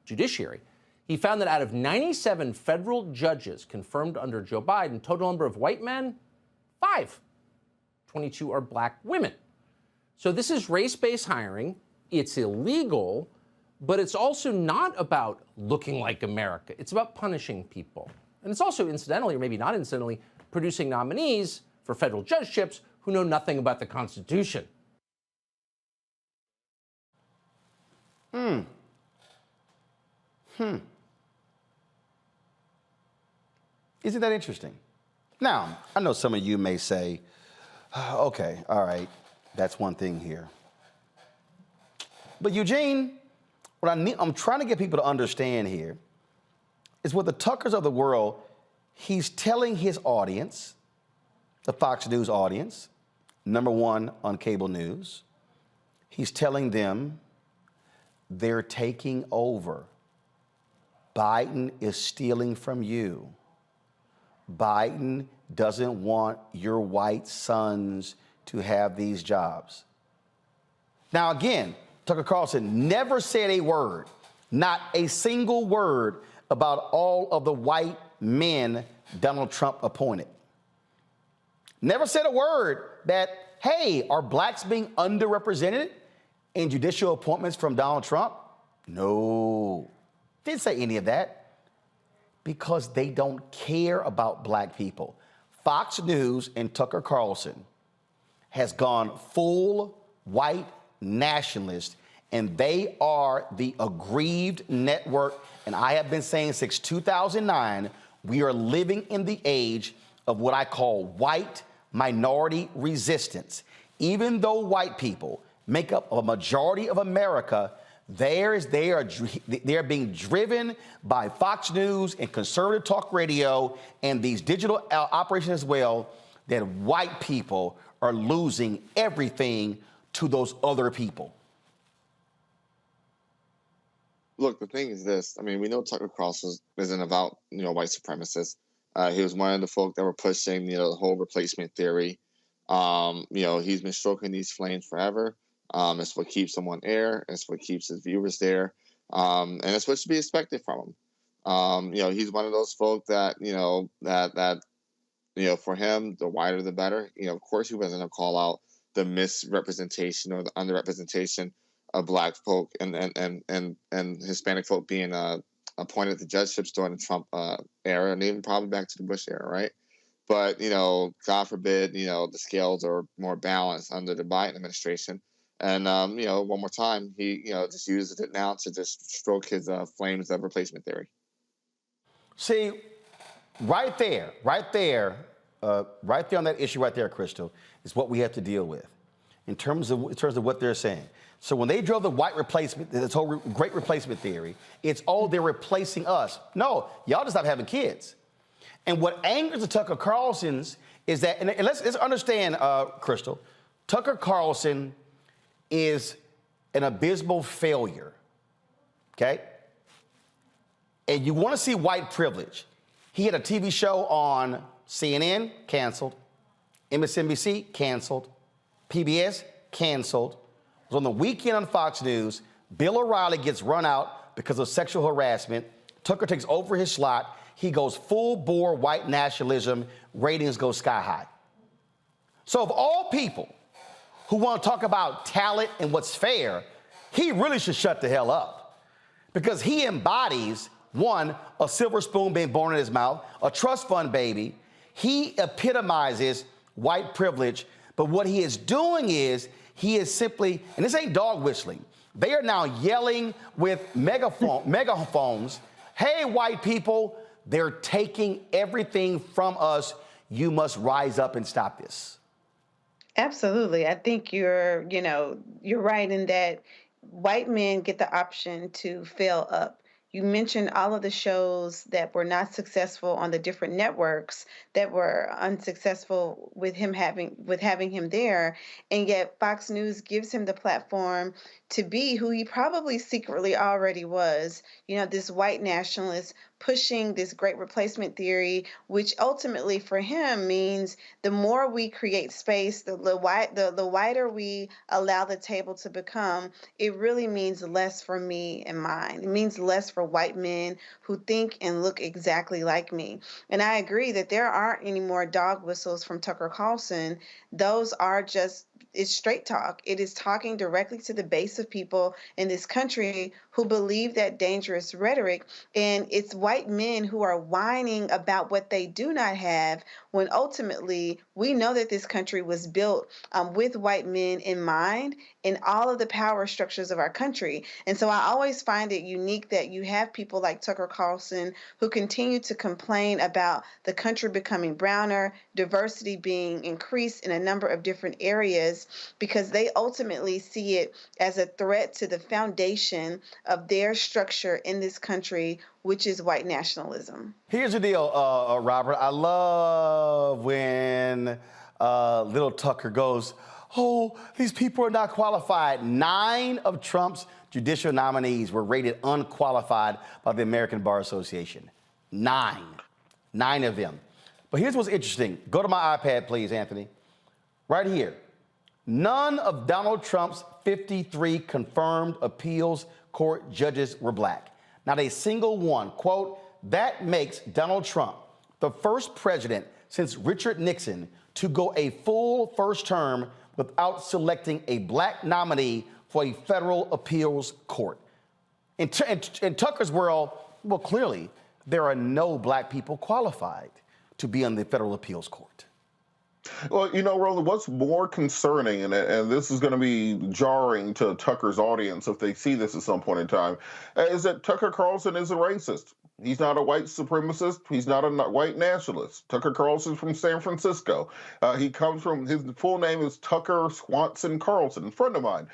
judiciary. He found that out of 97 federal judges confirmed under Joe Biden, total number of white men, 5. 22 are Black women. So this is race-based hiring. It's illegal, but it's also not about looking like America. It's about punishing people. And it's also incidentally, or maybe not incidentally, producing nominees for federal judgeships who know nothing about the Constitution. Isn't that interesting? Now, I know some of you may say, okay, all right, that's one thing here. But Eugene, what I'm trying to get people to understand here is with the Tuckers of the world, he's telling his audience, the Fox News audience, #1 on cable news, he's telling them they're taking over. Biden is stealing from you. Biden doesn't want your white sons to have these jobs. Now, again, Tucker Carlson never said a word, not a single word about all of the white men Donald Trump appointed. Never said a word that, hey, are blacks being underrepresented in judicial appointments from Donald Trump? No, didn't say any of that because they don't care about black people. Fox News and Tucker Carlson has gone full white nationalist, and they are the aggrieved network. And I have been saying since 2009, we are living in the age of what I call white minority resistance. Even though white people make up a majority of America, they are being driven by Fox News and conservative talk radio and these digital operations as well that white people are losing everything to those other people? Look, the thing is this. I mean, we know Tucker Carlson isn't about, white supremacists. He was one of the folk that were pushing, the whole replacement theory. He's been stroking these flames forever. It's what keeps him on air. It's what keeps his viewers there. And it's what should be expected from him. He's one of those folk that, for him, the wider the better. Of course, he wasn't going to call out the misrepresentation or the underrepresentation of Black folk and Hispanic folk being appointed to judgeships during the Trump era, and even probably back to the Bush era, right? But, God forbid, the scales are more balanced under the Biden administration. And, one more time, he, just uses it now to just stroke his flames of replacement theory. See, right there on that issue right there, Crystal, is what we have to deal with in terms of what they're saying. So when they drove the white replacement, this whole great replacement theory, it's, oh, they're replacing us. No, y'all just stop having kids. And what angers the Tucker Carlsons is that, and let's understand, Crystal, Tucker Carlson is an abysmal failure, okay? And you want to see white privilege. He had a TV show on CNN, canceled. MSNBC, canceled. PBS, canceled. It was on the weekend on Fox News. Bill O'Reilly gets run out because of sexual harassment. Tucker takes over his slot. He goes full-bore white nationalism. Ratings go sky high. So of all people who want to talk about talent and what's fair, he really should shut the hell up, because he embodies, one, a silver spoon being born in his mouth, a trust fund baby. He epitomizes white privilege, but what he is doing is he is simply, and this ain't dog whistling, they are now yelling with megaphones, hey, white people, they're taking everything from us. You must rise up and stop this. Absolutely. I think you're right in that white men get the option to fail up. You mentioned all of the shows that were not successful on the different networks that were unsuccessful with having him there, and yet Fox News gives him the platform to be who he probably secretly already was, this white nationalist pushing this great replacement theory, which ultimately for him means the more we create space, the wider we allow the table to become, it really means less for me and mine. It means less for white men who think and look exactly like me. And I agree that there aren't any more dog whistles from Tucker Carlson. Those are it's straight talk. It is talking directly to the base of people in this country who believe that dangerous rhetoric. And it's white men who are whining about what they do not have, when ultimately we know that this country was built with white men in mind in all of the power structures of our country. And so I always find it unique that you have people like Tucker Carlson who continue to complain about the country becoming browner, diversity being increased in a number of different areas, because they ultimately see it as a threat to the foundation of their structure in this country, which is white nationalism. Here's the deal, Robert. I love when little Tucker goes, oh, these people are not qualified. 9 of Trump's judicial nominees were rated unqualified by the American Bar Association. 9 of them. But here's what's interesting. Go to my iPad, please, Anthony. Right here. None of Donald Trump's 53 confirmed appeals court judges were black. Not a single one. Quote, that makes Donald Trump the first president since Richard Nixon to go a full first term without selecting a black nominee for a federal appeals court. In Tucker's world, well, clearly, there are no black people qualified to be on the federal appeals court. Well, Roland, what's more concerning, and this is going to be jarring to Tucker's audience if they see this at some point in time, is that Tucker Carlson is a racist. He's not a white supremacist. He's not a white nationalist. Tucker Carlson from San Francisco. He comes from, his full name is Tucker Swanson Carlson, a friend of mine.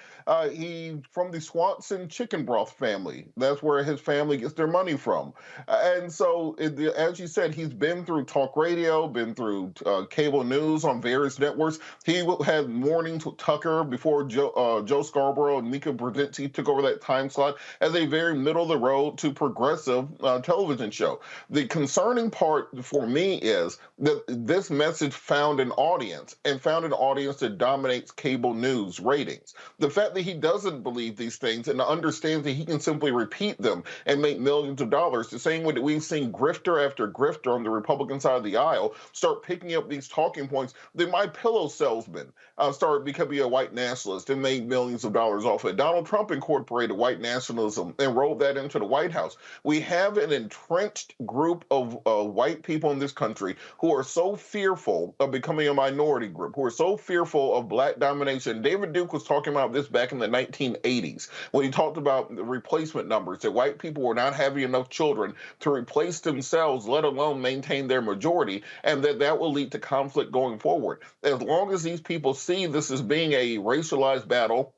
He from the Swanson chicken broth family. That's where his family gets their money from. And so, as you said, he's been through talk radio, been through cable news on various networks. He had mornings with Tucker before Joe Scarborough and Mika Brzezinski took over that time slot as a very middle-of-the-road to progressive television show. The concerning part for me is that this message found an audience that dominates cable news ratings. The fact that he doesn't believe these things and understands that he can simply repeat them and make millions of dollars, the same way that we've seen grifter after grifter on the Republican side of the aisle start picking up these talking points. The My Pillow salesman started becoming a white nationalist and made millions of dollars off it. Donald Trump incorporated white nationalism and rolled that into the White House. We have an entrenched group of white people in this country who are so fearful of becoming a minority group, who are so fearful of black domination. David Duke was talking about this back in the 1980s when he talked about the replacement numbers, that white people were not having enough children to replace themselves, let alone maintain their majority, and that will lead to conflict going forward. As long as these people see this as being a racialized battle,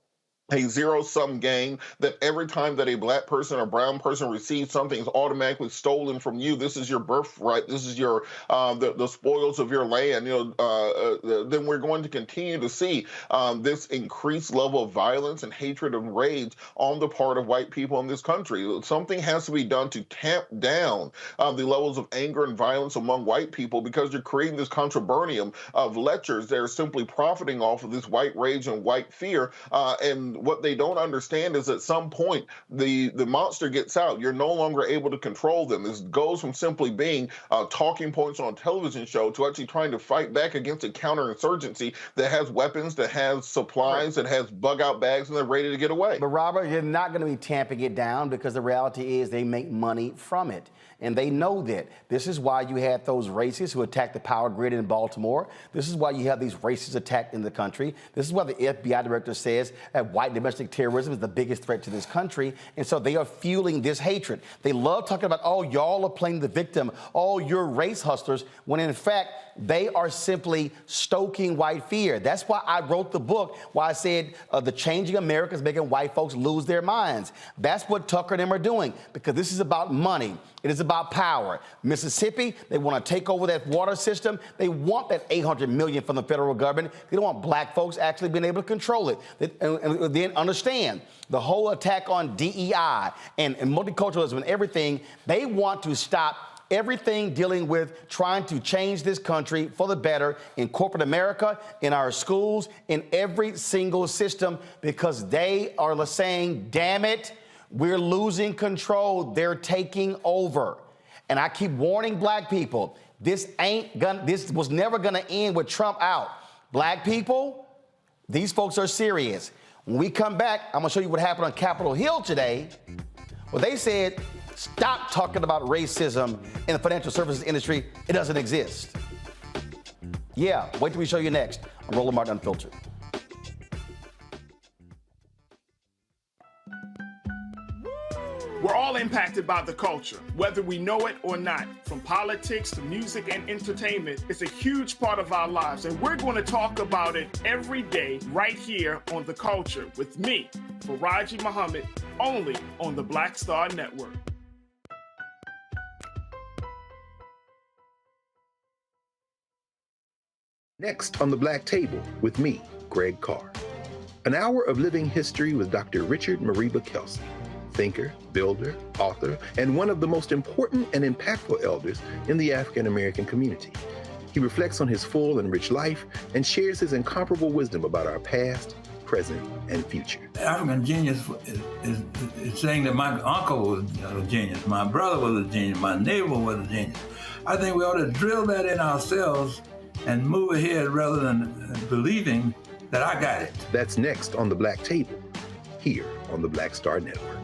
a zero-sum game, that every time that a black person or brown person receives something is automatically stolen from you, this is your birthright, this is your the spoils of your land, then we're going to continue to see this increased level of violence and hatred and rage on the part of white people in this country. Something has to be done to tamp down the levels of anger and violence among white people, because you're creating this controversium of lectures that are simply profiting off of this white rage and white fear, and what they don't understand is at some point the monster gets out. You're no longer able to control them. This goes from simply being talking points on a television show to actually trying to fight back against a counterinsurgency that has weapons, that has supplies, that has bug-out bags, and they're ready to get away. But Robert, you're not going to be tamping it down, because the reality is they make money from it. And they know that. This is why you had those racists who attacked the power grid in Baltimore. This is why you have these racists attacked in the country. This is why the FBI director says that white domestic terrorism is the biggest threat to this country. And so they are fueling this hatred. They love talking about, oh, y'all are playing the victim. Oh, you're race hustlers, when in fact, they are simply stoking white fear. That's why I wrote the book, why I said the changing America is making white folks lose their minds. That's what Tucker and them are doing, because this is about money. It is about power. Mississippi, they want to take over that water system. They want that $800 million from the federal government. They don't want black folks actually being able to control it. And then understand the whole attack on DEI and multiculturalism and everything. They want to stop everything dealing with trying to change this country for the better in corporate America, in our schools, in every single system, because they are saying, damn it, we're losing control. They're taking over. And I keep warning black people, this was never gonna end with Trump out. Black people, these folks are serious. When we come back, I'm gonna show you what happened on Capitol Hill today. Well, they said, stop talking about racism in the financial services industry. It doesn't exist. Yeah, wait till we show you next. I'm Roland Martin Unfiltered. We're all impacted by the culture, whether we know it or not. From politics to music and entertainment, it's a huge part of our lives, and we're going to talk about it every day right here on The Culture with me, Faraji Muhammad, only on the Black Star Network. Next on the Black Table with me, Greg Carr. An hour of living history with Dr. Richard Mariba Kelsey, thinker, builder, author, and one of the most important and impactful elders in the African American community. He reflects on his full and rich life and shares his incomparable wisdom about our past, present, and future. African genius is saying that my uncle was a genius, my brother was a genius, my neighbor was a genius. I think we ought to drill that in ourselves and move ahead rather than believing that I got it. That's next on the Black Table, here on the Black Star Network.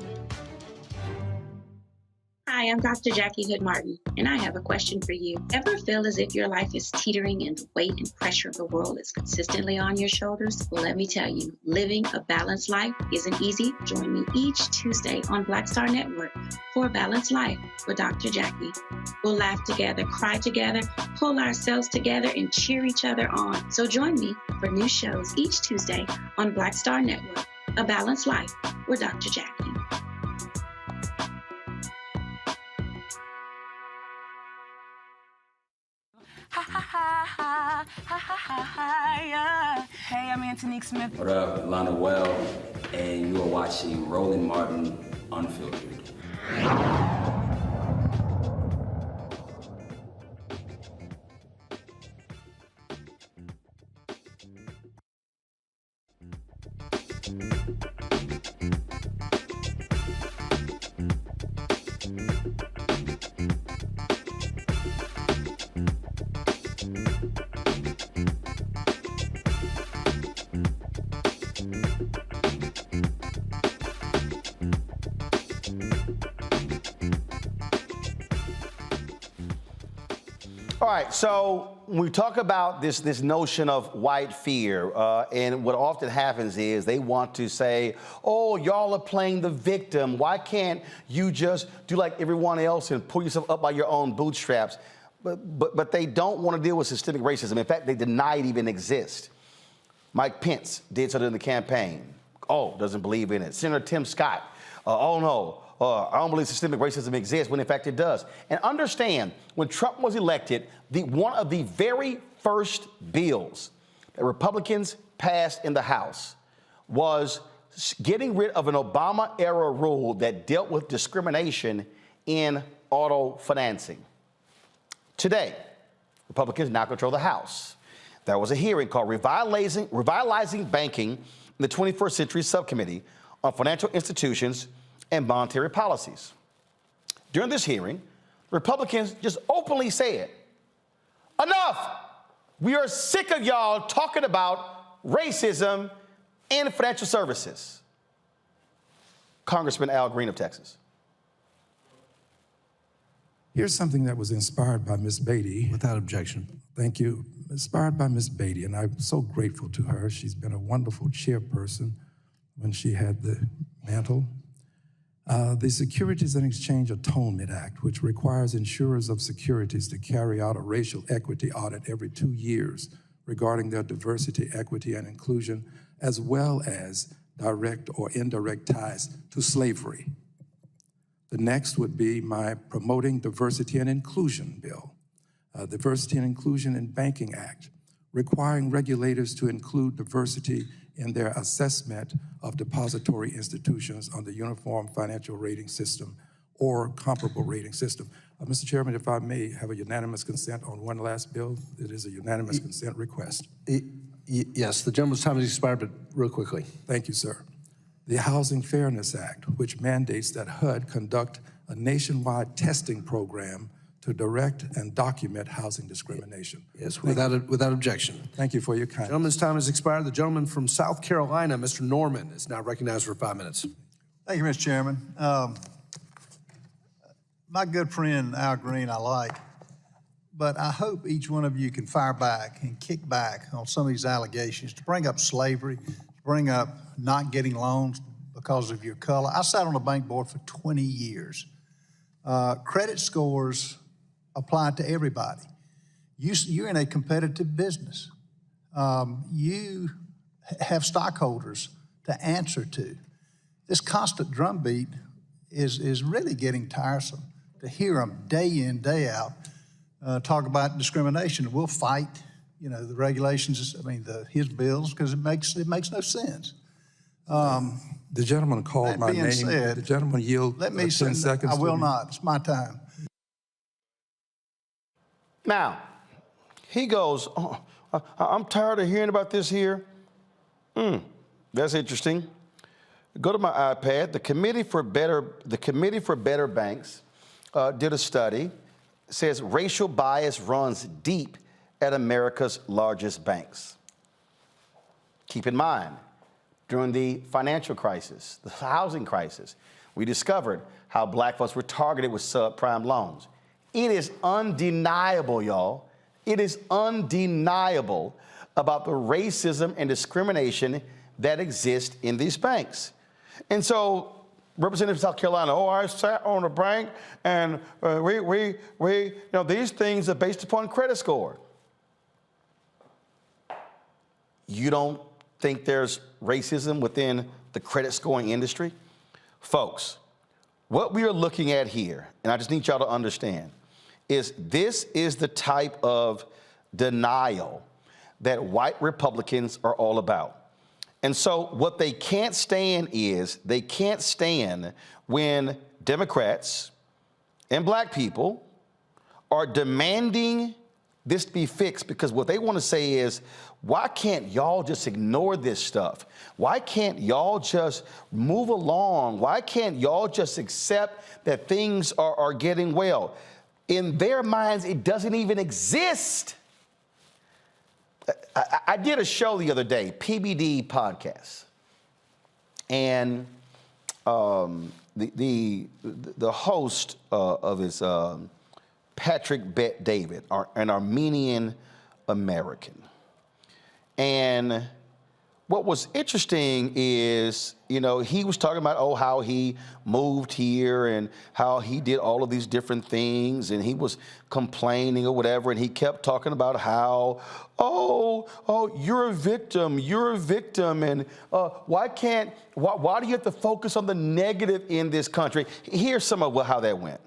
Hi, I'm Dr. Jackie Hood Martin, and I have a question for you. Ever feel as if your life is teetering and the weight and pressure of the world is consistently on your shoulders? Well, let me tell you, living a balanced life isn't easy. Join me each Tuesday on Black Star Network for a Balanced Life with Dr. Jackie. We'll laugh together, cry together, pull ourselves together, and cheer each other on. So join me for new shows each Tuesday on Black Star Network, A Balanced Life with Dr. Jackie. Hey, I'm Antonique Smith. What up, Lana Well, and you are watching Roland Martin Unfiltered. All right, so when we talk about this notion of white fear, and what often happens is they want to say, oh, y'all are playing the victim. Why can't you just do like everyone else and pull yourself up by your own bootstraps? But they don't want to deal with systemic racism. In fact, they deny it even exists. Mike Pence did so during the campaign. Oh, doesn't believe in it. Senator Tim Scott, oh no. I don't believe systemic racism exists, when in fact it does. And understand, when Trump was elected, one of the very first bills that Republicans passed in the House was getting rid of an Obama-era rule that dealt with discrimination in auto financing. Today, Republicans now control the House. There was a hearing called Revitalizing Banking in the 21st Century Subcommittee on Financial Institutions and Monetary Policies. During this hearing, Republicans just openly said, enough! We are sick of y'all talking about racism in financial services. Congressman Al Green of Texas. Here's something that was inspired by Miss Beatty. Without objection. Thank you. Inspired by Miss Beatty, and I'm so grateful to her. She's been a wonderful chairperson when she had the mantle. The Securities and Exchange Atonement Act, which requires insurers of securities to carry out a racial equity audit every 2 years regarding their diversity, equity, and inclusion, as well as direct or indirect ties to slavery. The next would be my Promoting Diversity and Inclusion bill, Diversity and Inclusion in Banking Act, requiring regulators to include diversity in their assessment of depository institutions on the Uniform Financial Rating System or comparable rating system. Mr. Chairman, if I may have a unanimous consent on one last bill, it is a unanimous consent request. Yes, the gentleman's time has expired, but real quickly. Thank you, sir. The Housing Fairness Act, which mandates that HUD conduct a nationwide testing program to direct and document housing discrimination. Yes, without objection. Thank you for your kindness. Gentleman's time has expired. The gentleman from South Carolina, Mr. Norman, is now recognized for 5 minutes. Thank you, Mr. Chairman. My good friend Al Green, I like, but I hope each one of you can fire back and kick back on some of these allegations to bring up slavery, to bring up not getting loans because of your color. I sat on the bank board for 20 years. Credit scores apply to everybody. You're in a competitive business. You have stockholders to answer to. This constant drumbeat is really getting tiresome to hear them day in, day out talk about discrimination. We'll fight, the regulations, his bills, because it makes no sense. The gentleman called my name. Said, the gentleman yielded 10 seconds. I will not. It's my time. Now, he goes, oh, I'm tired of hearing about this here. That's interesting. Go to my iPad. The Committee for Better Banks did a study. It says racial bias runs deep at America's largest banks. Keep in mind, during the financial crisis, the housing crisis, we discovered how black folks were targeted with subprime loans. It is undeniable, y'all. It is undeniable about the racism and discrimination that exists in these banks. And so, Representative of South Carolina, I sat on a bank and these things are based upon credit score. You don't think there's racism within the credit scoring industry? Folks, what we are looking at here, and I just need y'all to understand, is this is the type of denial that white Republicans are all about. And so what they can't stand is they can't stand when Democrats and black people are demanding this to be fixed, because what they want to say is, why can't y'all just ignore this stuff? Why can't y'all just move along? Why can't y'all just accept that things are getting well? In their minds, it doesn't even exist. I did a show the other day, PBD podcast, and the host of his Patrick Bet David, an Armenian American. And what was interesting is, he was talking about, how he moved here and how he did all of these different things, and he was complaining or whatever, and he kept talking about how, you're a victim, and why do you have to focus on the negative in this country? Here's some of how that went.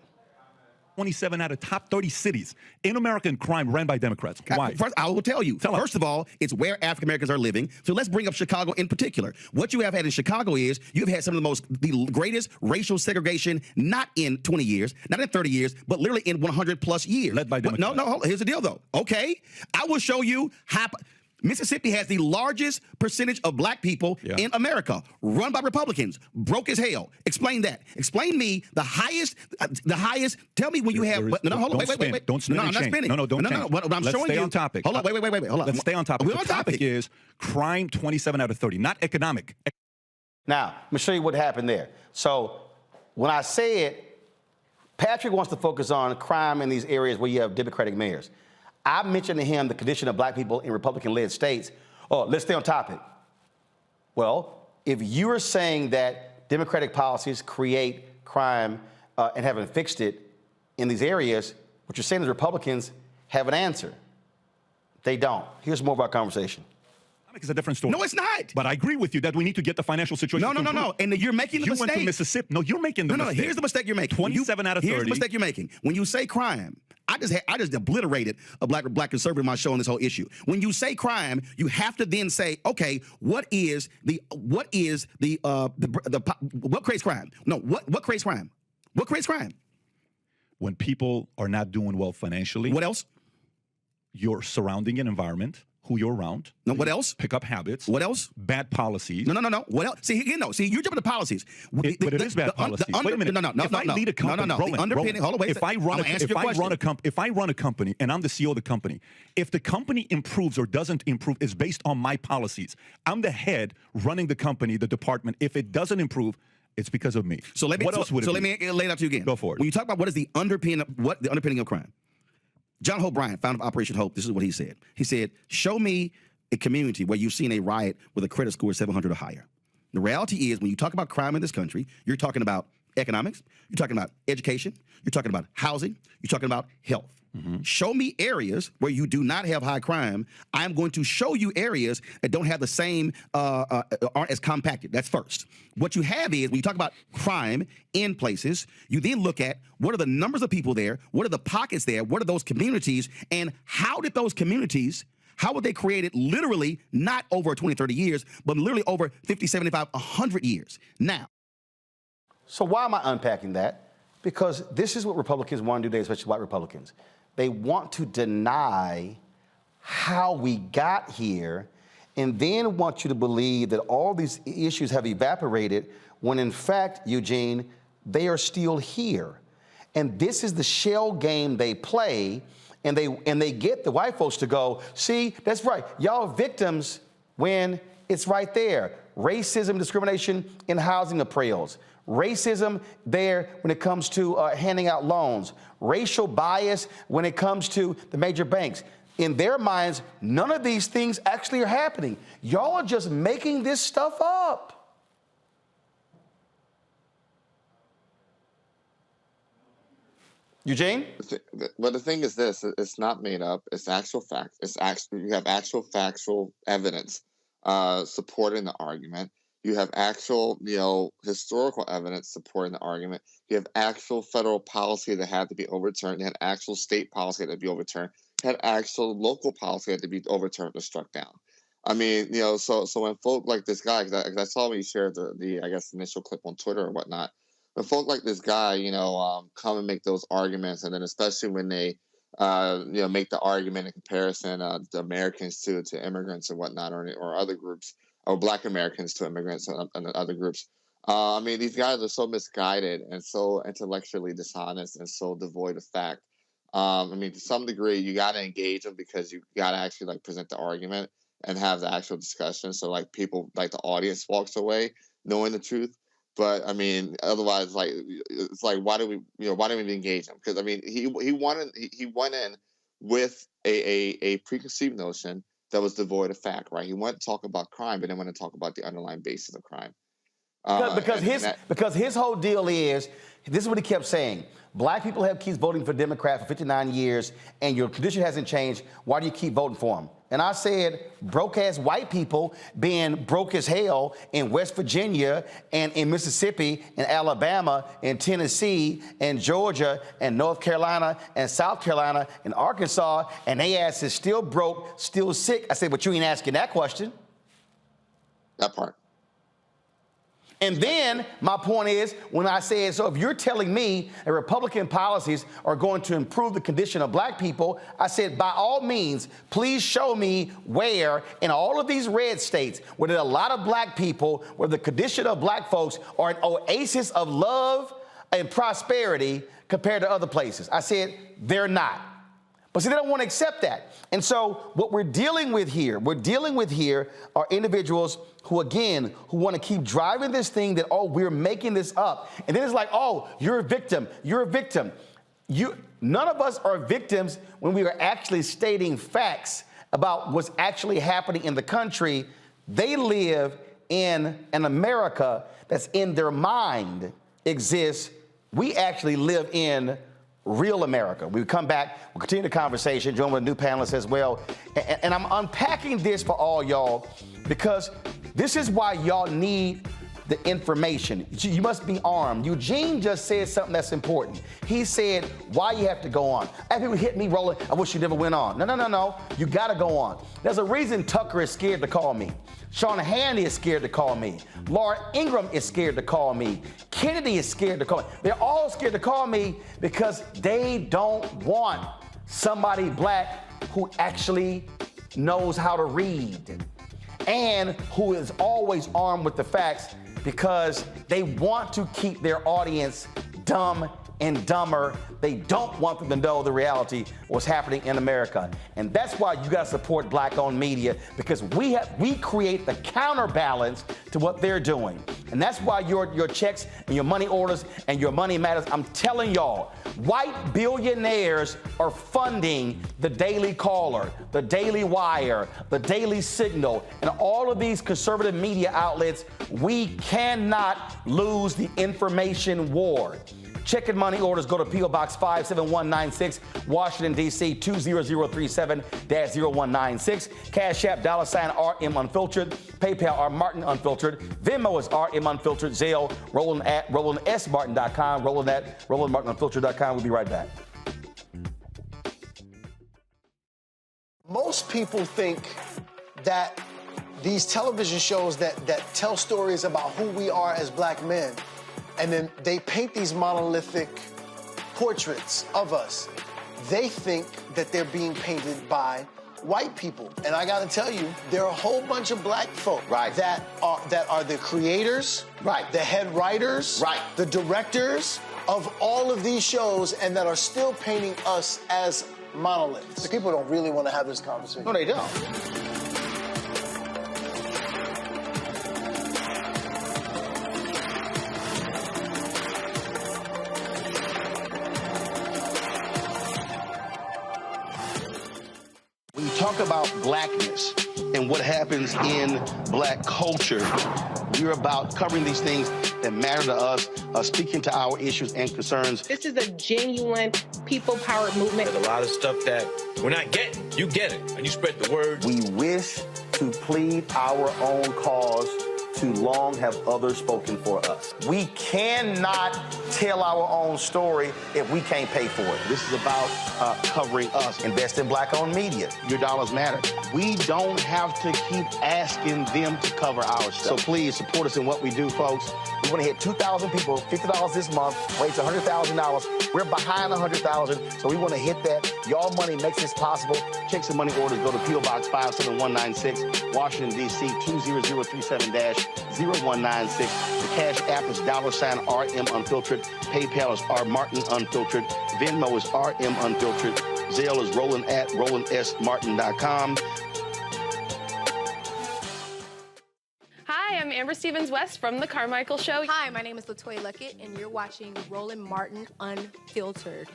27 out of top 30 cities in American crime ran by Democrats. Why? First, I will tell you. First of all, it's where African Americans are living. So let's bring up Chicago in particular. What you have had in Chicago is you've had some of the greatest racial segregation, not in 20 years, not in 30 years, but literally in 100 plus years. Led by Democrats. No, here's the deal though. Okay, I will show you how. Mississippi has the largest percentage of black people in America, run by Republicans, broke as hell. Explain that. Explain me the highest. Tell me when you have. Hold on, wait. Don't spin. No, I'm not spinning. No, don't. What I'm Let's showing stay you. on topic. Hold on, wait. Hold on. Let's stay on topic. We're the on topic is crime 27 out of 30, not economic. Now, let me show you what happened there. So when I say it, Patrick wants to focus on crime in these areas where you have Democratic mayors. I mentioned to him the condition of black people in Republican-led states. Let's stay on topic. Well, if you are saying that Democratic policies create crime and haven't fixed it in these areas, what you're saying is Republicans have an answer. They don't. Here's more of our conversation. It's a different story. No, it's not. But I agree with you that we need to get the financial situation. No. And you're making the mistake. You went to Mississippi. No, you're making the mistake. No. Here's the mistake you're making. 27 out of 30. Here's the mistake you're making. When you say crime, I just obliterated a black conservative in my show on this whole issue. When you say crime, you have to then say, okay, what creates crime? No, what creates crime? What creates crime? When people are not doing well financially. What else? Your surrounding environment. Who you're around. No, what else? Pick up habits. What else? Bad policies. No. What else? See, you're jumping to policies. But it is bad policies. Wait a minute. No. If I lead a company, Roland, if I run a company and I'm the CEO of the company, if the company improves or doesn't improve, is based on my policies. I'm the head running the company, the department. If it doesn't improve, it's because of me. So let me lay it out to you again. Go for it. When you talk about what is the underpinning of crime, John Hope Bryant, founder of Operation Hope, this is what he said. He said, show me a community where you've seen a riot with a credit score of 700 or higher. The reality is, when you talk about crime in this country, you're talking about economics, you're talking about education, you're talking about housing, you're talking about health. Mm-hmm. Show me areas where you do not have high crime. I'm going to show you areas that don't have the same, aren't as compacted. That's first. What you have is, when you talk about crime in places, you then look at what are the numbers of people there, what are the pockets there, what are those communities, and how did those communities, how were they created literally not over 20, 30 years, but literally over 50, 75, 100 years. Now. So why am I unpacking that? Because this is what Republicans want to do today, especially white Republicans. They want to deny how we got here and then want you to believe that all these issues have evaporated when in fact, Eugene, they are still here. And this is the shell game they play, and they get the white folks to go, see, that's right, y'all victims when it's right there. racism, discrimination in housing appraisals, racism there when it comes to handing out loans, racial bias when it comes to the major banks. In their minds, none of these things actually are happening. Y'all are just making this stuff up. Eugene? But the thing is this, it's not made up. It's actual fact. You have actual factual evidence supporting the argument. You have actual, historical evidence supporting the argument. You have actual federal policy that had to be overturned. You had actual state policy that had to be overturned. You had actual local policy that had to be overturned or struck down. I mean, so when folk like this guy, because I saw when he shared the I guess initial clip on Twitter or whatnot, when folk like this guy, come and make those arguments, and then especially when they, make the argument in comparison to Americans to immigrants or whatnot, or other groups, or Black Americans to immigrants and other groups. I mean, these guys are so misguided and so intellectually dishonest and so devoid of fact. I mean, to some degree, you got to engage them because you got to actually present the argument and have the actual discussion. So people, the audience walks away knowing the truth. But I mean, otherwise, it's why do we even engage him? Because I mean, he went in with a preconceived notion that was devoid of fact, right? He wanted to talk about crime, but didn't want to talk about the underlying basis of crime. Because his whole deal is, this is what he kept saying: Black people have keep voting for Democrats for 59 years, and your condition hasn't changed. Why do you keep voting for them? And I said, broke-ass white people being broke as hell in West Virginia and in Mississippi and Alabama and Tennessee and Georgia and North Carolina and South Carolina and Arkansas, and they ass is still broke, still sick. I said, but you ain't asking that question. That part. And then my point is, when I said, so if you're telling me that Republican policies are going to improve the condition of Black people, I said, by all means, please show me where in all of these red states where there are a lot of Black people, where the condition of Black folks are an oasis of love and prosperity compared to other places. I said, they're not. But see, they don't want to accept that. And so what we're dealing with here are individuals who want to keep driving this thing that, oh, we're making this up. And then it's like, oh, you're a victim. You're a victim. None of us are victims when we are actually stating facts about what's actually happening in the country. They live in an America that's in their mind exists. We actually live in real America. We come back, we'll continue the conversation, join with new panelists as well. And I'm unpacking this for all y'all because this is why y'all need the information. You must be armed. Eugene just said something that's important. He said, why you have to go on? I have people hit me, Roland, I wish you never went on. No. You gotta go on. There's a reason Tucker is scared to call me. Sean Hannity is scared to call me. Laura Ingraham is scared to call me. Kennedy is scared to call me. They're all scared to call me because they don't want somebody Black who actually knows how to read and who is always armed with the facts, because they want to keep their audience dumb and dumber. They don't want them to know the reality of what's happening in America. And that's why you got to support Black-owned media, because we create the counterbalance to what they're doing. And that's why your checks and your money orders and your money matters. I'm telling y'all, white billionaires are funding the Daily Caller, the Daily Wire, the Daily Signal, and all of these conservative media outlets. We cannot lose the information war. Check and money orders go to P.O. Box 57196, Washington, D.C. 20037-0196. Cash App, $RM Unfiltered. PayPal, R Martin Unfiltered. Venmo is RM Unfiltered. Zelle, Roland at RolandSMartin.com. Roland at RolandMartinUnfiltered.com. We'll be right back. Most people think that these television shows that tell stories about who we are as Black men, and then they paint these monolithic portraits of us. They think that they're being painted by white people. And I gotta tell you, there are a whole bunch of Black folk that are the creators, the head writers, the directors of all of these shows, and that are still painting us as monoliths. The people don't really want to have this conversation. No, they don't. When you talk about blackness and what happens in black culture, we're about covering these things that matter to us, speaking to our issues and concerns. This is a genuine people-powered movement. There's a lot of stuff that we're not getting. You get it, and you spread the word. We wish to plead our own cause. Too long have others spoken for us. We cannot tell our own story if we can't pay for it. This is about covering us. Invest in black-owned media. Your dollars matter. We don't have to keep asking them to cover our stuff. So please support us in what we do, folks. We want to hit 2,000 people, $50 this month, raise $100,000. We're behind 100,000, so we want to hit that. Y'all money makes this possible. Check some money orders. Go to P.O. Box 57196, Washington, D.C. 20037-0196. The Cash App is $RM Unfiltered. PayPal is R Martin Unfiltered. Venmo is RM Unfiltered. Zelle is Roland at RolandSMartin.com. Hi, I'm Amber Stevens-West from The Carmichael Show. Hi, my name is LaToya Luckett, and you're watching Roland Martin Unfiltered.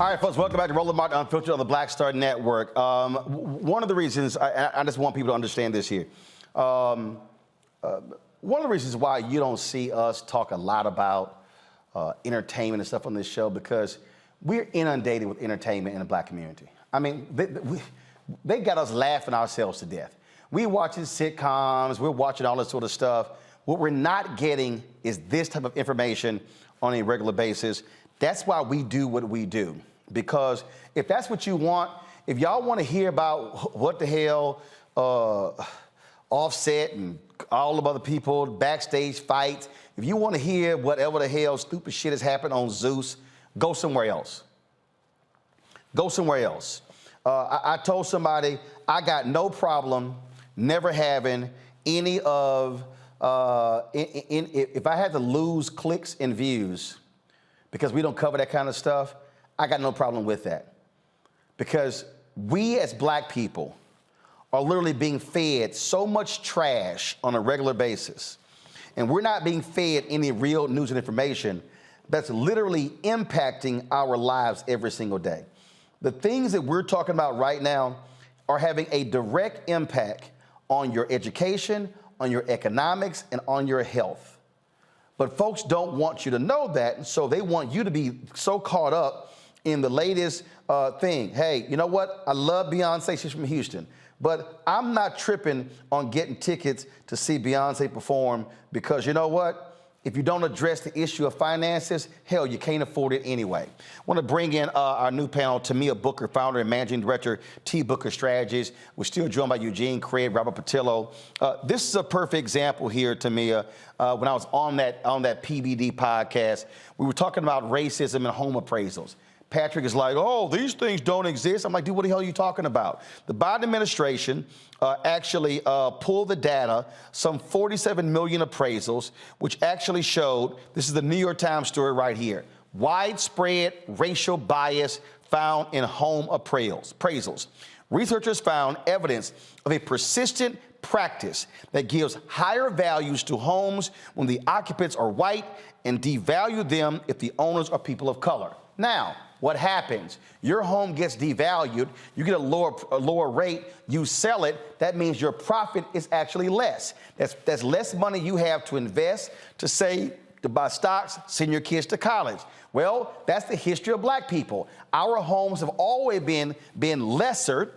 All right, folks, welcome back to Roland Martin Unfiltered on the Black Star Network. One of the reasons, I just want people to understand this here. One of the reasons why you don't see us talk a lot about entertainment and stuff on this show, because we're inundated with entertainment in the black community. I mean, they got us laughing ourselves to death. We're watching sitcoms, we're watching all this sort of stuff. What we're not getting is this type of information on a regular basis. That's why we do what we do. Because if that's what you want, if y'all want to hear about what the hell Offset and all the other people, backstage fights, if you want to hear whatever the hell stupid shit has happened on Zeus, go somewhere else. Go somewhere else. I told somebody I got no problem never having any of, if I had to lose clicks and views, because we don't cover that kind of stuff, I got no problem with that. Because we as black people are literally being fed so much trash on a regular basis, and we're not being fed any real news and information that's literally impacting our lives every single day. The things that we're talking about right now are having a direct impact on your education, on your economics, and on your health. But folks don't want you to know that, and so they want you to be so caught up in the latest thing. Hey, you know what? I love Beyonce, she's from Houston, but I'm not tripping on getting tickets to see Beyonce perform, because you know what? If you don't address the issue of finances, hell, you can't afford it anyway. I want to bring in our new panel, Tamia Booker, founder and managing director, T. Booker Strategies. We're still joined by Eugene Craig, Robert Patillo. This is a perfect example here, Tamia. When I was on that PBD podcast, we were talking about racism and home appraisals. Patrick is like, oh, these things don't exist. I'm like, dude, what the hell are you talking about? The Biden administration actually pulled the data, some 47 million appraisals, which actually showed, this is the New York Times story right here, widespread racial bias found in home appraisals. Researchers found evidence of a persistent practice that gives higher values to homes when the occupants are white and devalue them if the owners are people of color. Now, what happens? Your home gets devalued, you get a lower rate, you sell it, that means your profit is actually less. That's less money you have to invest, to say, to buy stocks, send your kids to college. Well, that's the history of black people. Our homes have always been lesser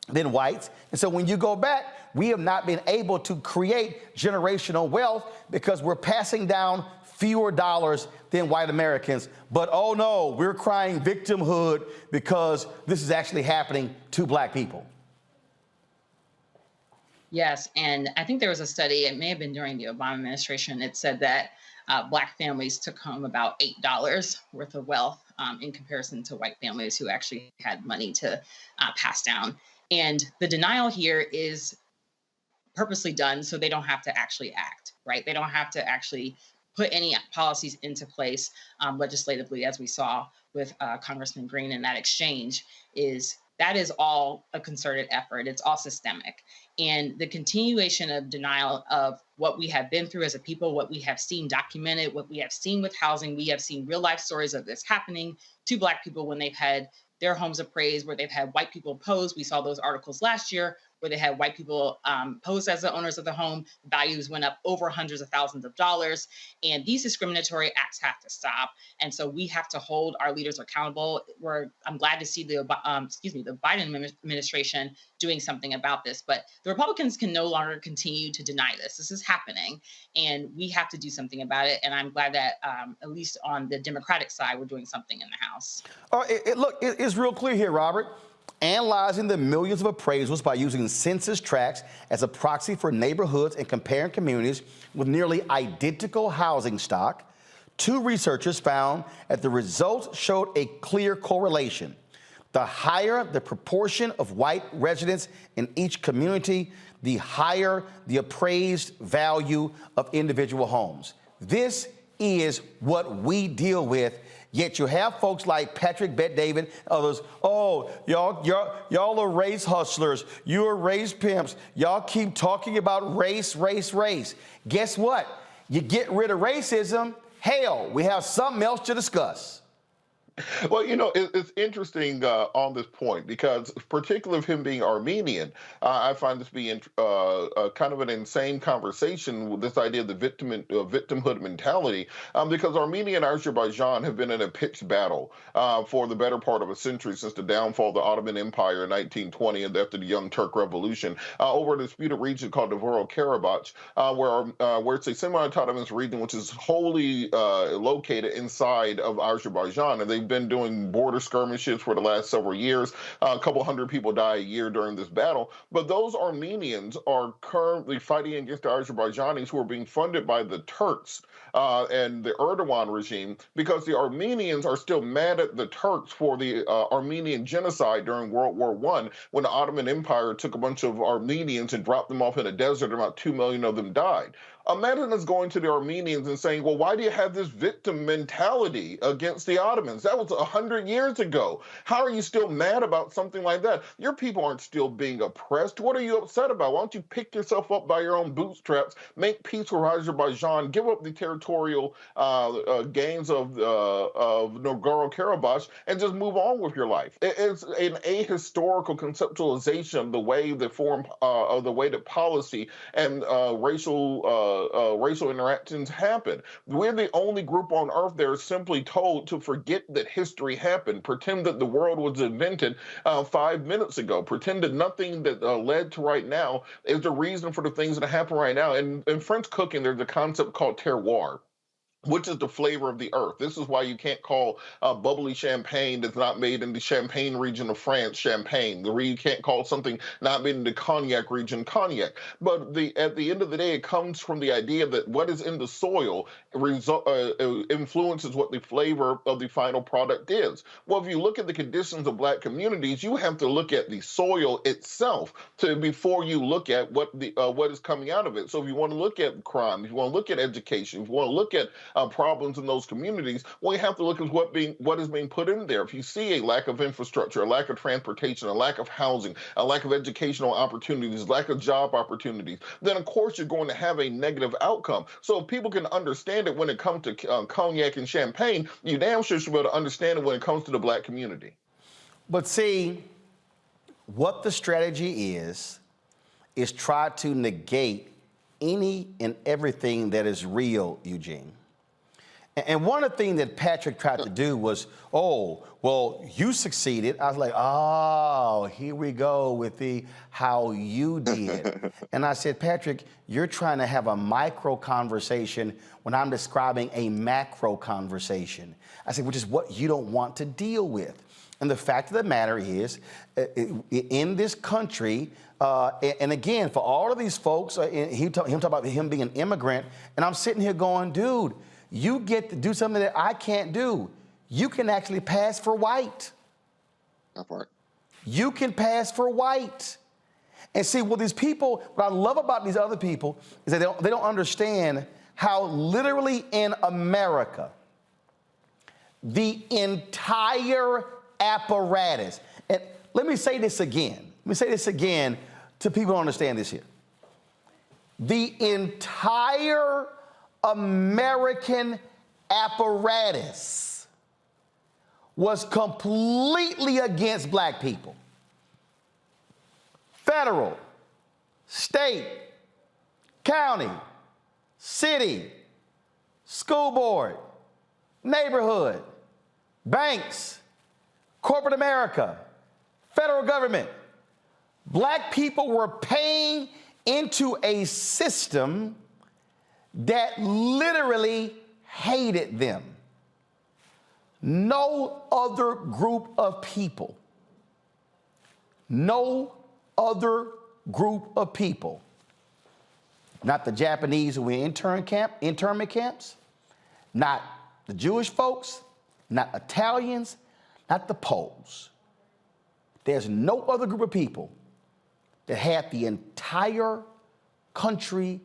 than whites, and so when you go back, we have not been able to create generational wealth because we're passing down fewer dollars than white Americans. But oh no, we're crying victimhood because this is actually happening to black people. Yes, and I think there was a study, it may have been during the Obama administration, it said that black families took home about $8 worth of wealth in comparison to white families who actually had money to pass down. And the denial here is purposely done so they don't have to actually act, right? They don't have to actually put any policies into place legislatively, as we saw with Congressman Green in that exchange, that is all a concerted effort. It's all systemic. And the continuation of denial of what we have been through as a people, what we have seen documented, what we have seen with housing, we have seen real life stories of this happening to Black people when they've had their homes appraised, where they've had white people opposed. We saw those articles last year where they had white people posed as the owners of the home. Values went up over hundreds of thousands of dollars. And these discriminatory acts have to stop. And so we have to hold our leaders accountable. I'm glad to see the Biden administration doing something about this. But the Republicans can no longer continue to deny this. This is happening, and we have to do something about it. And I'm glad that at least on the Democratic side, we're doing something in the House. Look, it's real clear here, Robert. Analyzing the millions of appraisals by using census tracts as a proxy for neighborhoods and comparing communities with nearly identical housing stock, two researchers found that the results showed a clear correlation. The higher the proportion of white residents in each community, the higher the appraised value of individual homes. This is what we deal with. Yet you have folks like Patrick Bet-David, others, oh, y'all are race hustlers. You are race pimps. Y'all keep talking about race, race, race. Guess what? You get rid of racism, hell, we have something else to discuss. Well, it's interesting on this point because, particularly of him being Armenian, I find this being kind of an insane conversation with this idea of the victimhood mentality, because Armenia and Azerbaijan have been in a pitched battle for the better part of a century since the downfall of the Ottoman Empire in 1920 and after the Young Turk Revolution over a disputed region called Nagorno-Karabakh, where it's a semi-autonomous region which is wholly located inside of Azerbaijan, and they've been doing border skirmishes for the last several years. A couple hundred people die a year during this battle. But those Armenians are currently fighting against the Azerbaijanis who are being funded by the Turks and the Erdogan regime, because the Armenians are still mad at the Turks for the Armenian genocide during World War I, when the Ottoman Empire took a bunch of Armenians and dropped them off in a desert, and about 2 million of them died. Imagine us going to the Armenians and saying, well, why do you have this victim mentality against the Ottomans? That was 100 years ago. How are you still mad about something like that? Your people aren't still being oppressed. What are you upset about? Why don't you pick yourself up by your own bootstraps, make peace with Azerbaijan, give up the territorial gains of Nagorno-Karabakh, and just move on with your life? It's an ahistorical conceptualization of the way that policy and racial interactions happen. We're the only group on earth that are simply told to forget that history happened, pretend that the world was invented 5 minutes ago, pretend that nothing that led to right now is the reason for the things that happen right now. And in French cooking, there's a concept called terroir, which is the flavor of the earth. This is why you can't call bubbly champagne that's not made in the Champagne region of France champagne. You can't call something not made in the Cognac region cognac. But at the end of the day, it comes from the idea that what is in the soil influences what the flavor of the final product is. Well, if you look at the conditions of Black communities, you have to look at the soil itself before you look at what is coming out of it. So if you want to look at crime, if you want to look at education, if you want to look at problems in those communities, well, you have to look at what is being put in there. If you see a lack of infrastructure, a lack of transportation, a lack of housing, a lack of educational opportunities, lack of job opportunities, then of course you're going to have a negative outcome. So if people can understand it when it comes to cognac and champagne, you damn sure should be able to understand it when it comes to the Black community. But see, what the strategy is try to negate any and everything that is real, Eugene. And one of the things that Patrick tried to do was, oh, well, you succeeded. I was like, oh, here we go with the how you did. And I said, Patrick, you're trying to have a micro conversation when I'm describing a macro conversation. I said, which is what you don't want to deal with. And the fact of the matter is, in this country, and again, for all of these folks, him talking about him being an immigrant, and I'm sitting here going, dude, you get to do something that I can't do. You can actually pass for white. That part. You can pass for white. And see, well, these people, what I love about these other people is that they don't understand how literally in America, the entire apparatus, and let me say this again. Let me say this again to people who understand this here. The entire American apparatus was completely against black people. Federal, state, county, city, school board, neighborhood, banks, corporate America, federal government. Black people were paying into a system that literally hated them. No other group of people, no other group of people, not the Japanese who were in internment camps, not the Jewish folks, not Italians, not the Poles. There's no other group of people that had the entire country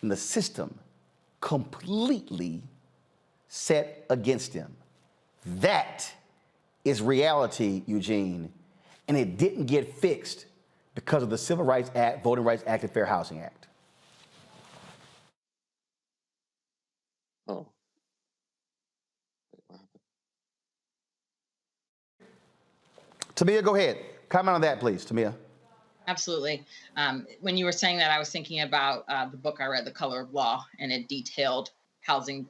and the system completely set against them. That is reality, Eugene, and it didn't get fixed because of the Civil Rights Act, Voting Rights Act, and Fair Housing Act. Oh. Tamia, go ahead. Comment on that, please, Tamia. Absolutely. When you were saying that, I was thinking about the book I read, The Color of Law, and it detailed housing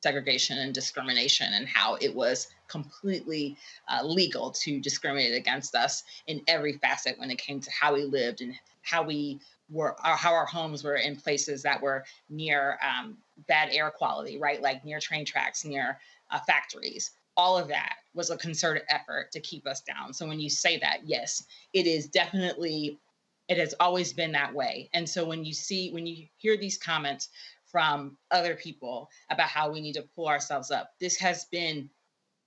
segregation and discrimination and how it was completely legal to discriminate against us in every facet when it came to how we lived and how our homes were in places that were near bad air quality, right? Like near train tracks, near factories. All of that was a concerted effort to keep us down. So when you say that, yes, it is definitely, it has always been that way. And so when you hear these comments from other people about how we need to pull ourselves up, this has been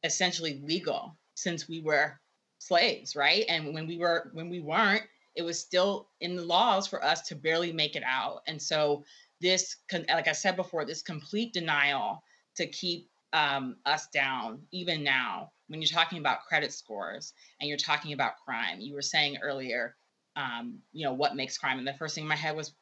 essentially legal since we were slaves, right? And when we weren't, it was still in the laws for us to barely make it out. And so this, like I said before, this complete denial to keep us down, even now, when you're talking about credit scores and you're talking about crime. You were saying earlier, what makes crime? And the first thing in my head was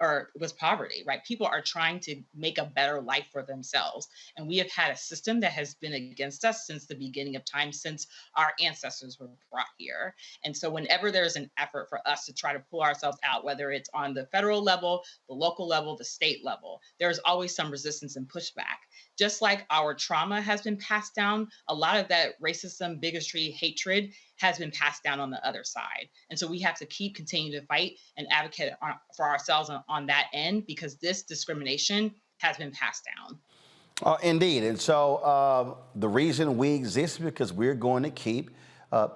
poverty, right? People are trying to make a better life for themselves. And we have had a system that has been against us since the beginning of time, since our ancestors were brought here. And so whenever there's an effort for us to try to pull ourselves out, whether it's on the federal level, the local level, the state level, there's always some resistance and pushback. Just like our trauma has been passed down, a lot of that racism, bigotry, hatred has been passed down on the other side. And so we have to keep continuing to fight and advocate for ourselves on that end, because this discrimination has been passed down. Indeed. And so the reason we exist is because we're going to keep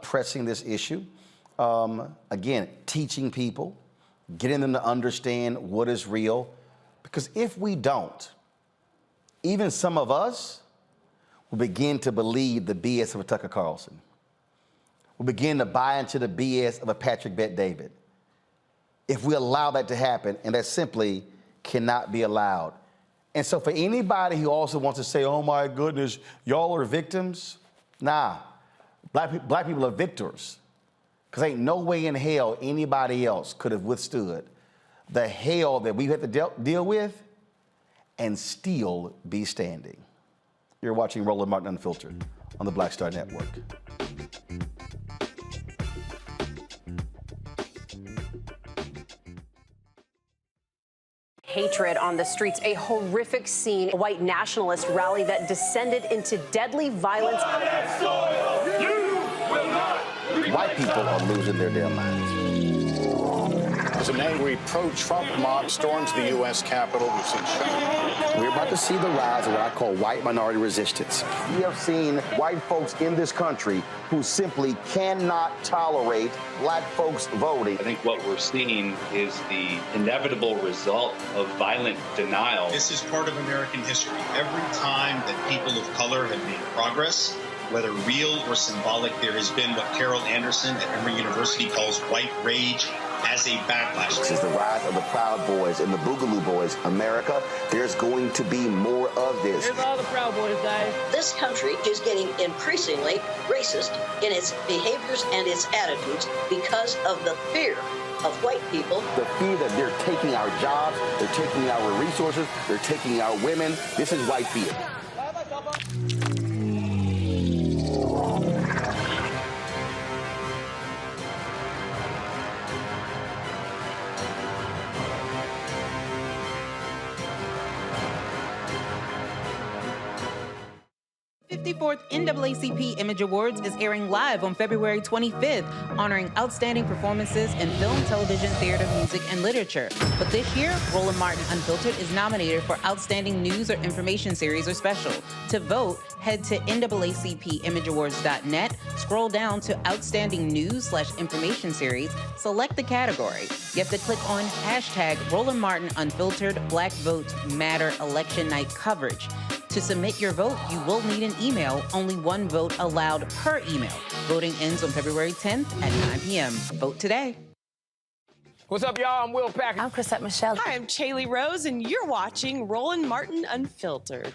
pressing this issue. Again, teaching people, getting them to understand what is real. Because if we don't, even some of us will begin to believe the BS of a Tucker Carlson. We'll begin to buy into the BS of a Patrick Bet David. If we allow that to happen, and that simply cannot be allowed. And so for anybody who also wants to say, oh my goodness, y'all are victims, nah, black people are victors. Because ain't no way in hell anybody else could have withstood the hell that we had to deal with and still be standing. You're watching Roland Martin Unfiltered on the Black Star Network. Hatred on the streets, a horrific scene, a white nationalist rally that descended into deadly violence. White people are losing their damn minds. As an angry pro-Trump mob storms the U.S. Capitol, we've seen shootings. We're about to see the rise of what I call white minority resistance. We have seen white folks in this country who simply cannot tolerate black folks voting. I think what we're seeing is the inevitable result of violent denial. This is part of American history. Every time that people of color have made progress, whether real or symbolic, there has been what Carol Anderson at Emory University calls white rage as a backlash. This is the rise of the Proud Boys and the Boogaloo Boys. America, there's going to be more of this. Here's all the Proud Boys, guys. This country is getting increasingly racist in its behaviors and its attitudes because of the fear of white people. The fear that they're taking our jobs, they're taking our resources, they're taking our women. This is white fear. 54th NAACP Image Awards is airing live on February 25th, honoring outstanding performances in film, television, theater, music, and literature. But this year, Roland Martin Unfiltered is nominated for Outstanding News or Information Series or Special. To vote, head to NAACPImageAwards.net, scroll down to Outstanding News/Information Series, select the category. You have to click on hashtag Roland Martin Unfiltered Black Votes Matter Election Night Coverage. To submit your vote, you will need an email. Only one vote allowed per email. Voting ends on February 10th at 9 p.m. Vote today. What's up, y'all? I'm Will Packer. I'm Chrisette Michelle. Hi, I'm Chaley Rose, and you're watching Roland Martin Unfiltered.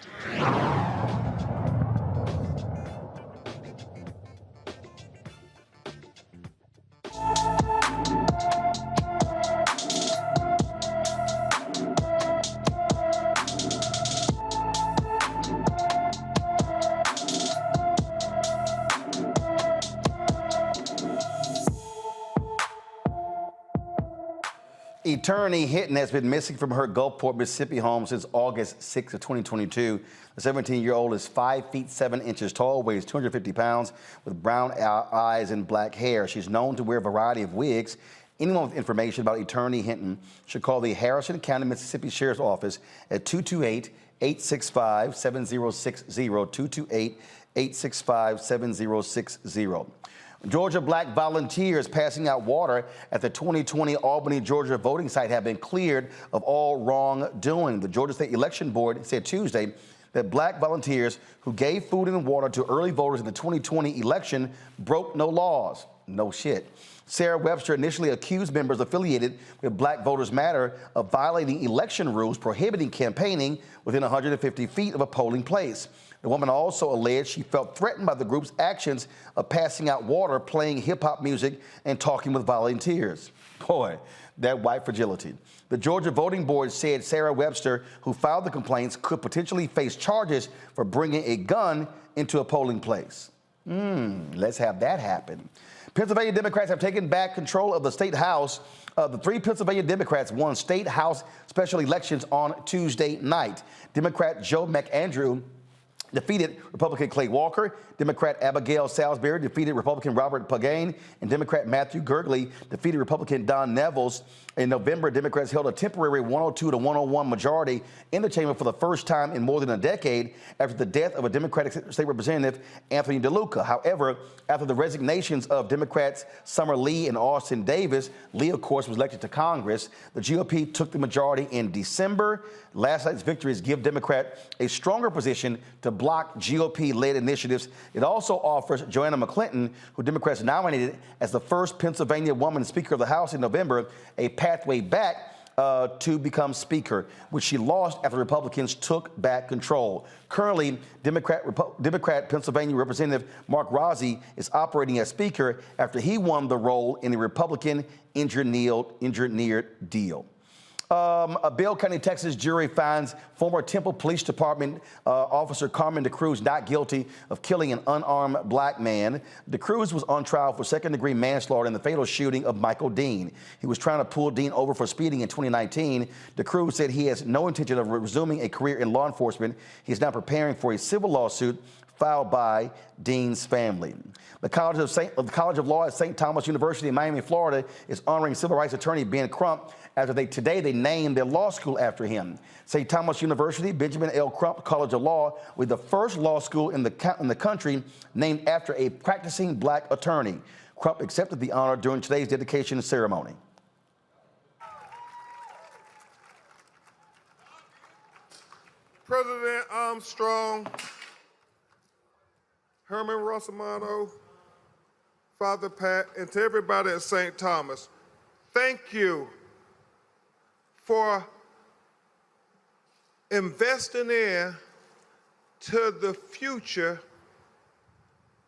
Eternity Hinton has been missing from her Gulfport, Mississippi home since August 6 of 2022. The 17-year-old is 5 feet 7 inches tall, weighs 250 pounds, with brown eyes and black hair. She's known to wear a variety of wigs. Anyone with information about Eternity Hinton should call the Harrison County, Mississippi Sheriff's Office at 228-865-7060, 228-865-7060. Georgia black volunteers passing out water at the 2020 Albany, Georgia voting site have been cleared of all wrongdoing. The Georgia State Election Board said Tuesday that black volunteers who gave food and water to early voters in the 2020 election broke no laws. No shit. Sarah Webster initially accused members affiliated with Black Voters Matter of violating election rules prohibiting campaigning within 150 feet of a polling place. The woman also alleged she felt threatened by the group's actions of passing out water, playing hip-hop music, and talking with volunteers. Boy, that white fragility. The Georgia Voting Board said Sarah Webster, who filed the complaints, could potentially face charges for bringing a gun into a polling place. Let's have that happen. Pennsylvania Democrats have taken back control of the state house. The 3 Pennsylvania Democrats won state house special elections on Tuesday night. Democrat Joe McAndrew defeated Republican Clay Walker. Democrat Abigail Salisbury defeated Republican Robert Pagane, and Democrat Matthew Gergley defeated Republican Don Nevels. In November, Democrats held a temporary 102 to 101 majority in the chamber for the first time in more than a decade after the death of a Democratic State Representative, Anthony DeLuca. However, after the resignations of Democrats Summer Lee and Austin Davis, Lee, of course, was elected to Congress. The GOP took the majority in December. Last night's victories give Democrat a stronger position to block GOP-led initiatives. It also offers Joanna McClinton, who Democrats nominated as the first Pennsylvania woman Speaker of the House in November, a pathway back to become Speaker, which she lost after Republicans took back control. Currently, Democrat Pennsylvania Representative Mark Rozzi is operating as Speaker after he won the role in a Republican engineered deal. A Bell County, Texas jury finds former Temple Police Department officer Carmen DeCruz not guilty of killing an unarmed black man. DeCruz was on trial for second-degree manslaughter in the fatal shooting of Michael Dean. He was trying to pull Dean over for speeding in 2019. DeCruz said he has no intention of resuming a career in law enforcement. He is now preparing for a civil lawsuit filed by Dean's family. The College of Law at St. Thomas University in Miami, Florida, is honoring civil rights attorney Ben Crump after today they named their law school after him. St. Thomas University, Benjamin L. Crump College of Law, with the first law school in the country named after a practicing black attorney. Crump accepted the honor during today's dedication ceremony. President Armstrong, Herman Rossamato, Father Pat, and to everybody at St. Thomas, thank you for investing in to the future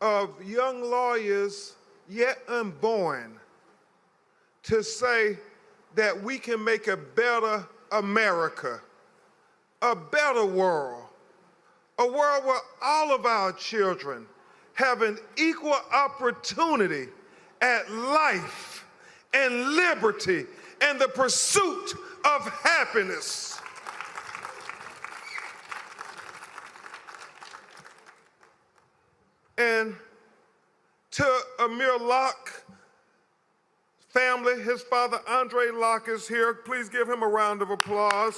of young lawyers yet unborn to say that we can make a better America, a better world, a world where all of our children have an equal opportunity at life and liberty and the pursuit of happiness. And to Amir Locke family, his father Andre Locke is here. Please give him a round of applause.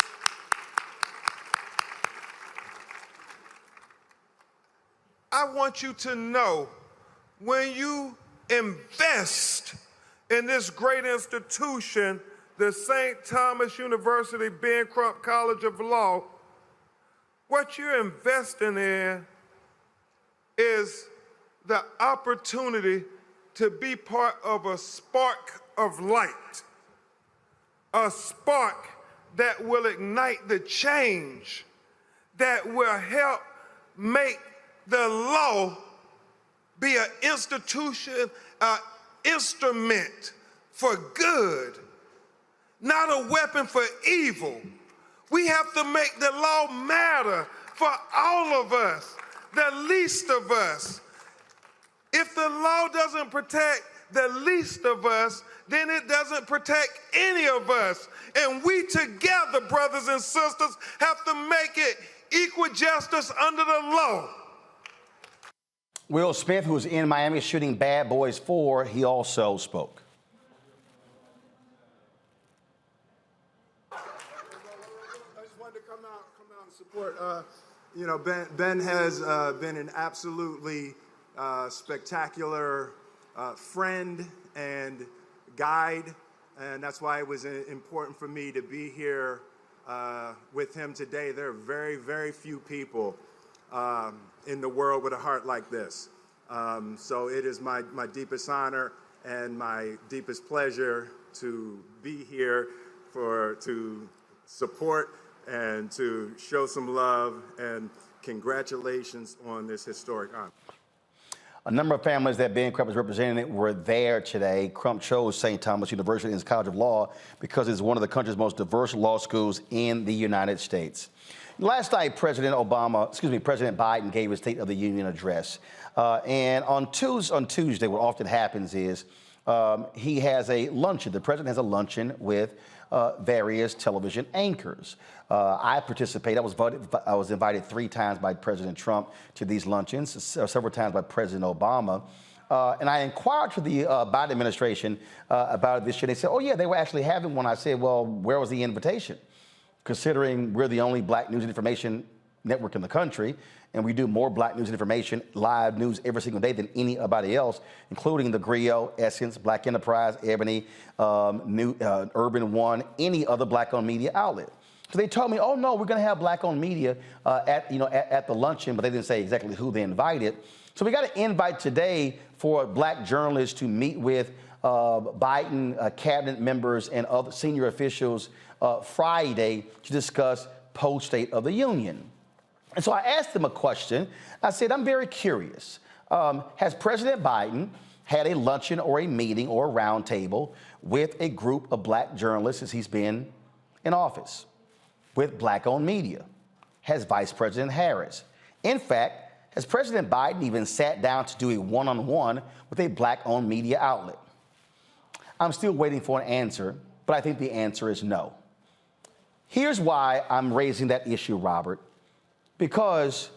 I want you to know, when you invest in this great institution, the St. Thomas University Bancroft College of Law, what you're investing in is the opportunity to be part of a spark of light, a spark that will ignite the change that will help make the law be an institution, an instrument for good, not a weapon for evil. We have to make the law matter for all of us, the least of us. If the law doesn't protect the least of us, then it doesn't protect any of us. And we together, brothers and sisters, have to make it equal justice under the law. Will Smith, who was in Miami shooting Bad Boys 4, he also spoke. I just wanted to come out and support. You know, Ben has been an absolutely spectacular friend and guide, and that's why it was important for me to be here with him today. There are very, very few people in the world with a heart like this. So it is my deepest honor and my deepest pleasure to be here to support and to show some love, and congratulations on this historic honor. A number of families that Ben Crump was representing were there today. Crump chose St. Thomas University in his College of Law because it's one of the country's most diverse law schools in the United States. Last night, President Biden gave his State of the Union address. And on Tuesday, what often happens is he has a luncheon. The president has a luncheon with various television anchors. I participate. I was invited 3 times by President Trump to these luncheons, several times by President Obama. And I inquired to the Biden administration about this year. They said, oh, yeah, they were actually having one. I said, well, where was the invitation? Considering we're the only black news and information network in the country, and we do more black news and information, live news every single day than anybody else, including the Griot, Essence, Black Enterprise, Ebony, Urban One, any other black-owned media outlet. So they told me, oh no, we're going to have black-owned media at the luncheon, but they didn't say exactly who they invited. So we got an invite today for black journalists to meet with Biden cabinet members and other senior officials Friday to discuss post-State of the Union. And so I asked them a question. I said, I'm very curious. Has President Biden had a luncheon or a meeting or a roundtable with a group of black journalists since he's been in office, with black-owned media? Has Vice President Harris? In fact, has President Biden even sat down to do a one-on-one with a black-owned media outlet? I'm still waiting for an answer, but I think the answer is no. Here's why I'm raising that issue, Robert. Because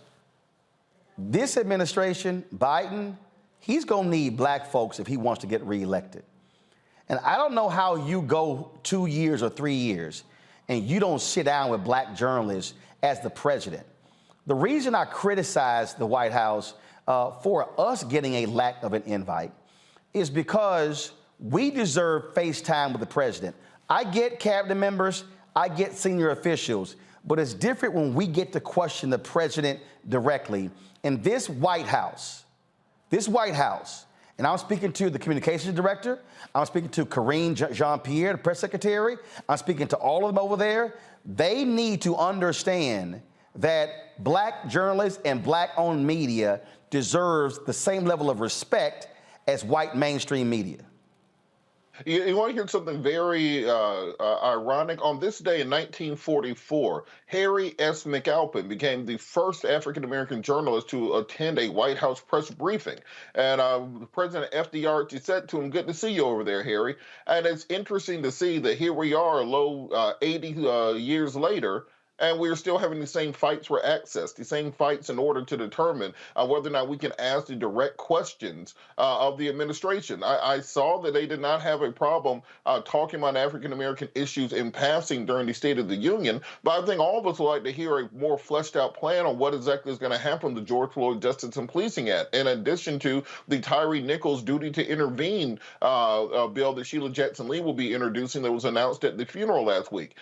this administration, Biden, he's going to need black folks if he wants to get reelected. And I don't know how you go 2 years or 3 years and you don't sit down with black journalists as the president. The reason I criticize the White House for us getting a lack of an invite is because we deserve face time with the president. I get cabinet members, I get senior officials, but it's different when we get to question the president directly. And this White House And I'm speaking to the communications director. I'm speaking to Karine Jean-Pierre, the press secretary. I'm speaking to all of them over there. They need to understand that black journalists and black-owned media deserves the same level of respect as white mainstream media. You want to hear something very ironic? On this day in 1944, Harry S. McAlpin became the first African-American journalist to attend a White House press briefing. And President FDR said to him, "Good to see you over there, Harry." And it's interesting to see that here we are, 80 years later, and we're still having the same fights for access, the same fights in order to determine whether or not we can ask the direct questions of the administration. I saw that they did not have a problem talking about African-American issues in passing during the State of the Union, but I think all of us would like to hear a more fleshed out plan on what exactly is going to happen to George Floyd Justice and Policing Act, in addition to the Tyree Nichols duty to intervene bill that Sheila Jackson Lee will be introducing that was announced at the funeral last week.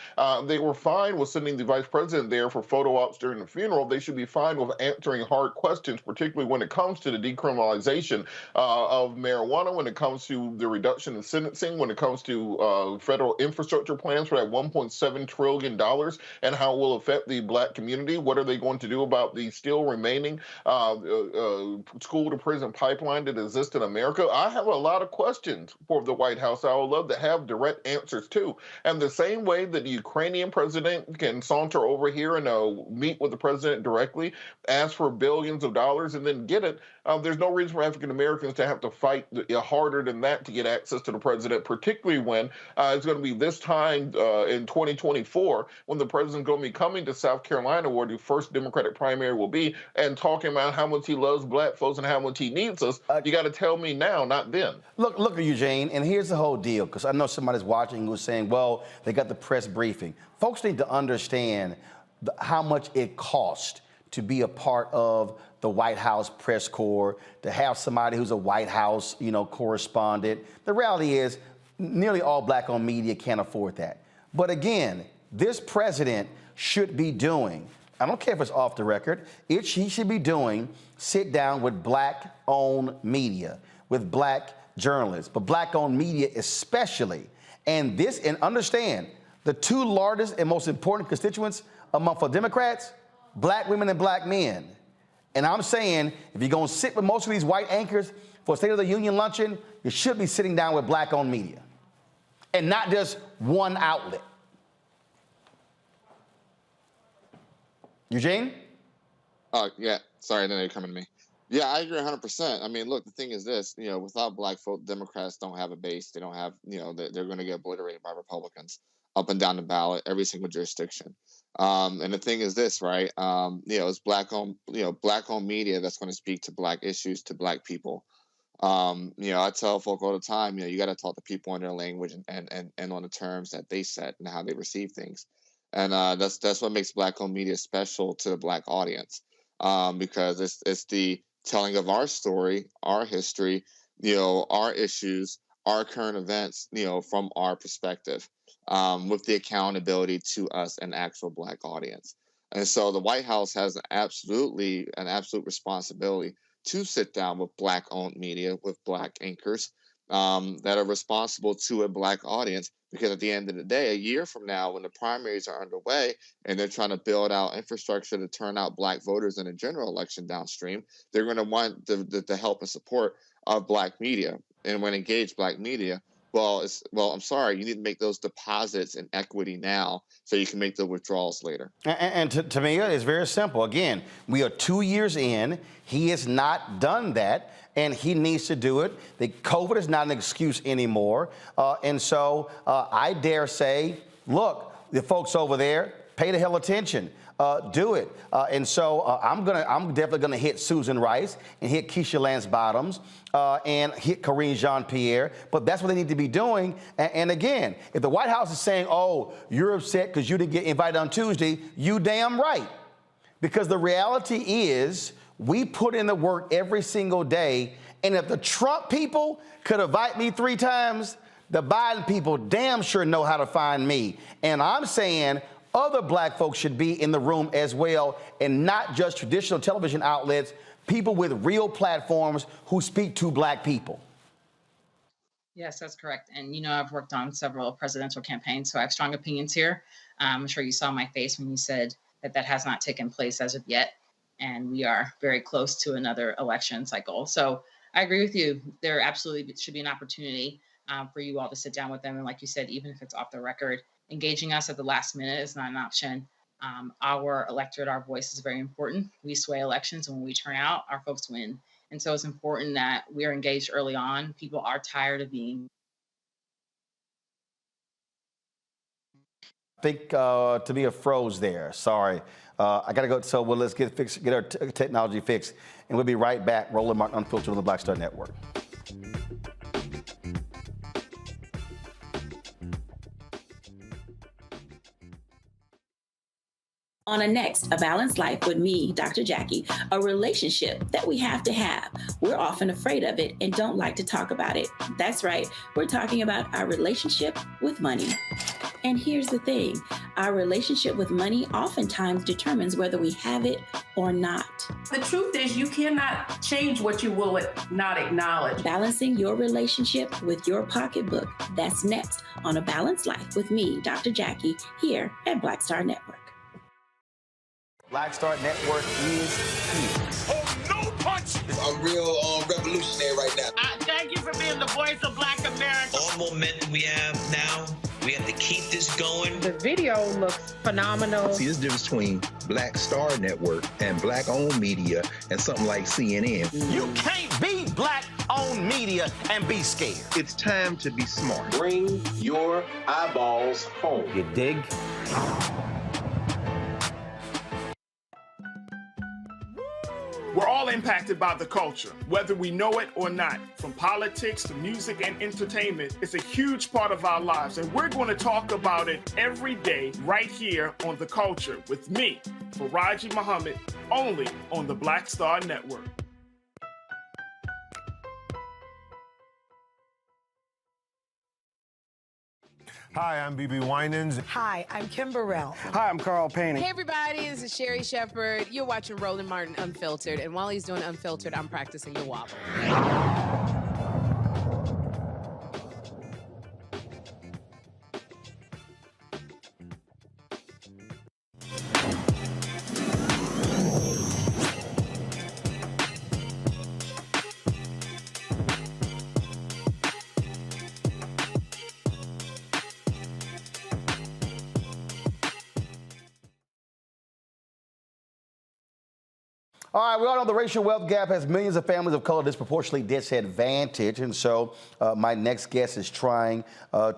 They were fine with sending the vice president there for photo ops during the funeral. They should be fine with answering hard questions, particularly when it comes to the decriminalization of marijuana, when it comes to the reduction in sentencing, when it comes to federal infrastructure plans for that $1.7 trillion and how it will affect the black community. What are they going to do about the still remaining school-to-prison pipeline that exists in America? I have a lot of questions for the White House I would love to have direct answers to. And the same way that the Ukrainian president can saunter over here and meet with the president directly, ask for billions of dollars, and then get it, there's no reason for African Americans to have to fight harder than that to get access to the president, particularly when it's going to be this time in 2024 when the president's going to be coming to South Carolina, where the first Democratic primary will be, and talking about how much he loves black folks and how much he needs us. You got to tell me now, not then. Look, Eugene, and here's the whole deal, because I know somebody's watching who's saying, well, they got the press briefing. Folks need to understand how much it costs to be a part of the White House press corps, to have somebody who's a White House, correspondent. The reality is nearly all black-owned media can't afford that. But again, this president should be doing, I don't care if it's off the record, he should be doing sit down with black-owned media, with black journalists, but black-owned media especially. And understand, the two largest and most important constituents for Democrats, black women and black men. And I'm saying, if you're going to sit with most of these white anchors for a State of the Union luncheon, you should be sitting down with black-owned media and not just one outlet. Eugene? Yeah, sorry, then you're coming to me. Yeah, I agree 100%. I mean, look, the thing is this, without black folk, Democrats don't have a base. They don't have, they're going to get obliterated by Republicans up and down the ballot, every single jurisdiction. And the thing is this, right? It's black-owned media that's going to speak to black issues, to black people. I tell folk all the time, you got to talk to people in their language and on the terms that they set and how they receive things. And that's what makes black-owned media special to the black audience, because it's the telling of our story, our history, our issues, our current events, from our perspective, with the accountability to us, an actual black audience. And so the White House has an absolute responsibility to sit down with black-owned media, with black anchors that are responsible to a black audience. Because at the end of the day, a year from now, when the primaries are underway and they're trying to build out infrastructure to turn out black voters in a general election downstream, they're going to want the help and support of black media. And when engaged black media, I'm sorry, you need to make those deposits in equity now so you can make the withdrawals later. And to me, it's very simple. Again, we are 2 years in. He has not done that, and he needs to do it. The COVID is not an excuse anymore. And so I dare say, look, the folks over there, pay the hell attention. Do it. And so I'm definitely gonna hit Susan Rice and hit Keisha Lance Bottoms and hit Karine Jean-Pierre. But that's what they need to be doing. And again, if the White House is saying, "Oh, you're upset because you didn't get invited on Tuesday," you damn right. Because the reality is, we put in the work every single day. And if the Trump people could invite me 3 times, the Biden people damn sure know how to find me. And I'm saying, other black folks should be in the room as well, and not just traditional television outlets, people with real platforms who speak to black people. Yes, that's correct. And, I've worked on several presidential campaigns, so I have strong opinions here. I'm sure you saw my face when you said that has not taken place as of yet. And we are very close to another election cycle. So I agree with you. There absolutely should be an opportunity for you all to sit down with them. And like you said, even if it's off the record, engaging us at the last minute is not an option. Our electorate, our voice is very important. We sway elections, and when we turn out, our folks win. And so it's important that we're engaged early on. People are tired of being. I think Tamia froze there. Sorry. I got to go. So let's get our technology fixed. And we'll be right back. Roland Martin Unfiltered on the Black Star Network. On a next, A Balanced Life with me, Dr. Jackie, a relationship that we have to have. We're often afraid of it and don't like to talk about it. That's right, we're talking about our relationship with money. And here's the thing, our relationship with money oftentimes determines whether we have it or not. The truth is you cannot change what you will not acknowledge. Balancing your relationship with your pocketbook. That's next on A Balanced Life with me, Dr. Jackie, here at Black Star Network. Black Star Network is here. Oh, no punch! I'm real revolutionary right now. Thank you for being the voice of Black America. All momentum we have now, we have to keep this going. The video looks phenomenal. See, there's a difference between Black Star Network and Black-owned media and something like CNN. You can't be Black-owned media and be scared. It's time to be smart. Bring your eyeballs home. You dig? We're all impacted by the culture, whether we know it or not. From politics to music and entertainment, it's a huge part of our lives, and we're going to talk about it every day right here on The Culture with me, Faraji Muhammad, only on the Black Star Network. Hi, I'm BB Winans. Hi, I'm Kim Burrell. Hi, I'm Carl Payne. Hey, everybody, this is Sherry Shepherd. You're watching Roland Martin Unfiltered, and while he's doing Unfiltered, I'm practicing the wobble. All right, we all know the racial wealth gap has millions of families of color disproportionately disadvantaged, and so my next guest is trying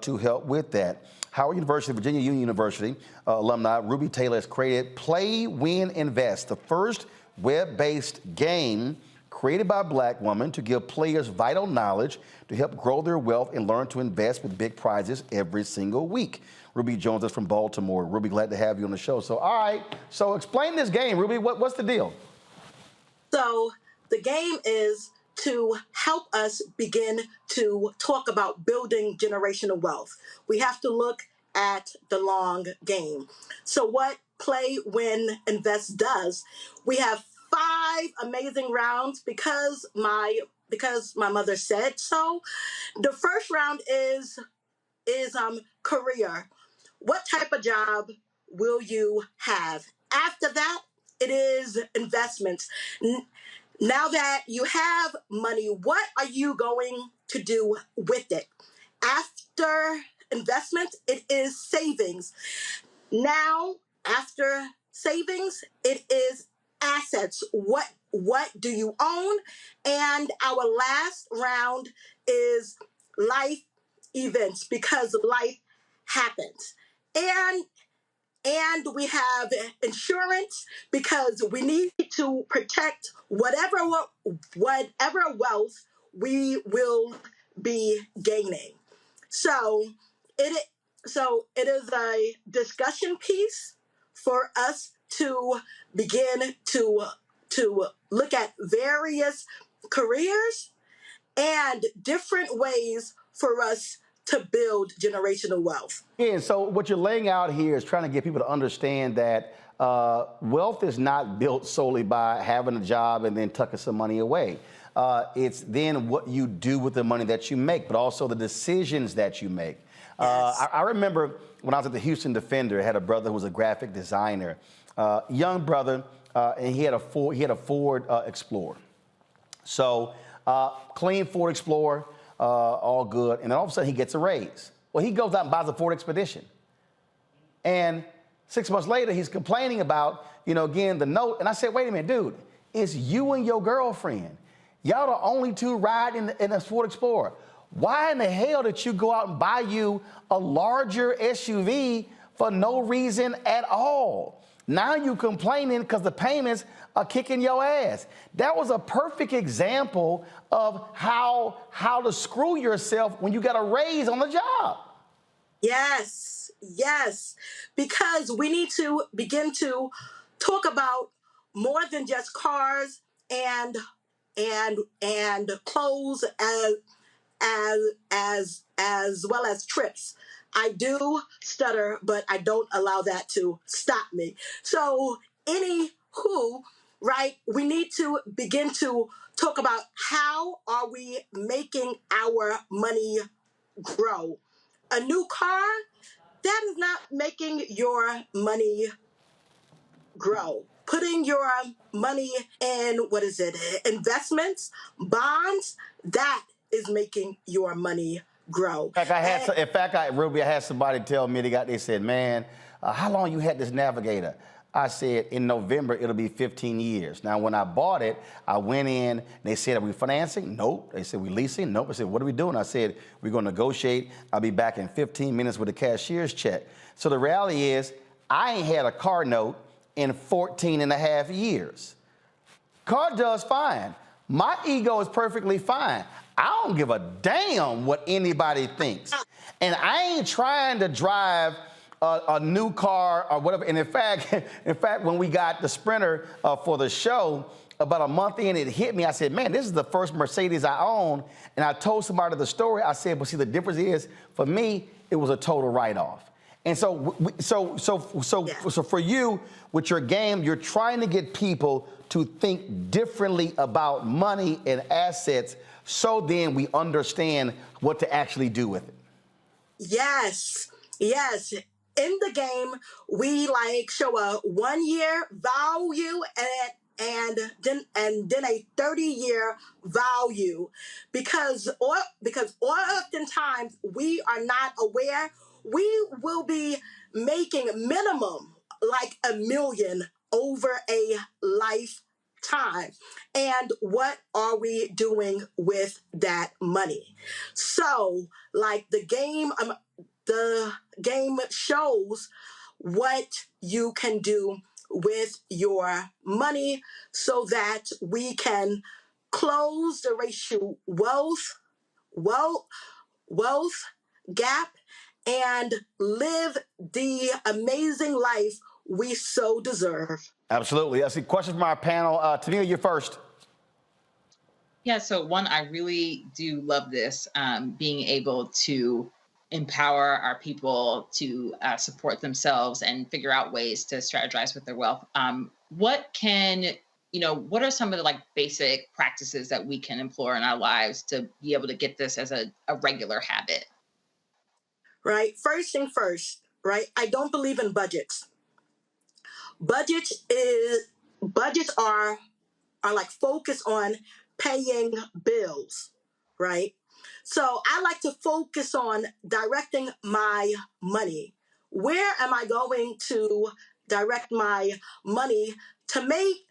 to help with that. Howard University, Virginia Union University alumni Ruby Taylor has created Play, Win, Invest, the first web-based game created by a Black woman to give players vital knowledge to help grow their wealth and learn to invest with big prizes every single week. Ruby joins us from Baltimore. Ruby, glad to have you on the show. So, all right, so explain this game, Ruby. What's the deal? So the game is to help us begin to talk about building generational wealth. We have to look at the long game. So what Play, Win, Invest does, we have 5 amazing rounds because my mother said so. The first round is career. What type of job will you have? After that, it is investments. Now that you have money, what are you going to do with it? After investments, it is savings. Now, after savings, it is assets. What do you own? And our last round is life events, because life happens. And we have insurance because we need to protect whatever wealth we will be gaining. So it is a discussion piece for us to begin to look at various careers and different ways for us to build generational wealth. Yeah, so what you're laying out here is trying to get people to understand that wealth is not built solely by having a job and then tucking some money away. It's then what you do with the money that you make, but also the decisions that you make. I remember when I was at the Houston Defender, I had a brother who was a graphic designer, young brother, and he had a Ford Explorer. So clean Ford Explorer, all good, and then all of a sudden he gets a raise. Well, he goes out and buys a Ford Expedition. And 6 months later, he's complaining about, again, the note. And I said, wait a minute, dude, it's you and your girlfriend. Y'all the only two riding in a Ford Explorer. Why in the hell did you go out and buy you a larger SUV for no reason at all? Now you complaining because the payments are kicking your ass. That was a perfect example of how to screw yourself when you got a raise on the job. Yes, yes, because we need to begin to talk about more than just cars and clothes as well as trips. I do stutter, but I don't allow that to stop me. So anywho, right, we need to begin to talk about how are we making our money grow. A new car, that is not making your money grow. Putting your money in, investments, bonds, that is making your money grow. I had somebody tell me, they said, man, how long you had this Navigator? I said, in November, it'll be 15 years. Now, when I bought it, I went in, they said, are we financing? Nope. They said, we leasing? Nope. I said, what are we doing? I said, we're going to negotiate. I'll be back in 15 minutes with a cashier's check. So the reality is, I ain't had a car note in 14 and a half years. Car does fine. My ego is perfectly fine. I don't give a damn what anybody thinks. And I ain't trying to drive a new car or whatever. And in fact, when we got the Sprinter for the show, about a month in, it hit me. I said, man, this is the first Mercedes I own. And I told somebody the story. I said, but see, the difference is, for me, it was a total write-off. And so for you, with your game, you're trying to get people to think differently about money and assets, so then we understand what to actually do with it. Yes, yes. In the game, we show a 1 year value and then a 30-year value, because oftentimes we are not aware. We will be making minimum like $1 million over a lifetime. And what are we doing with that money? So, the game shows what you can do with your money so that we can close the racial wealth gap and live the amazing life we so deserve. Absolutely. I see questions from our panel. Tania, you're first. Yeah, so one, I really do love this, being able to empower our people to support themselves and figure out ways to strategize with their wealth. What are some of the basic practices that we can employ in our lives to be able to get this as a regular habit? Right. First thing first, right? I don't believe in budgets. Budgets are focused on paying bills, right? So I like to focus on directing my money. Where am I going to direct my money to make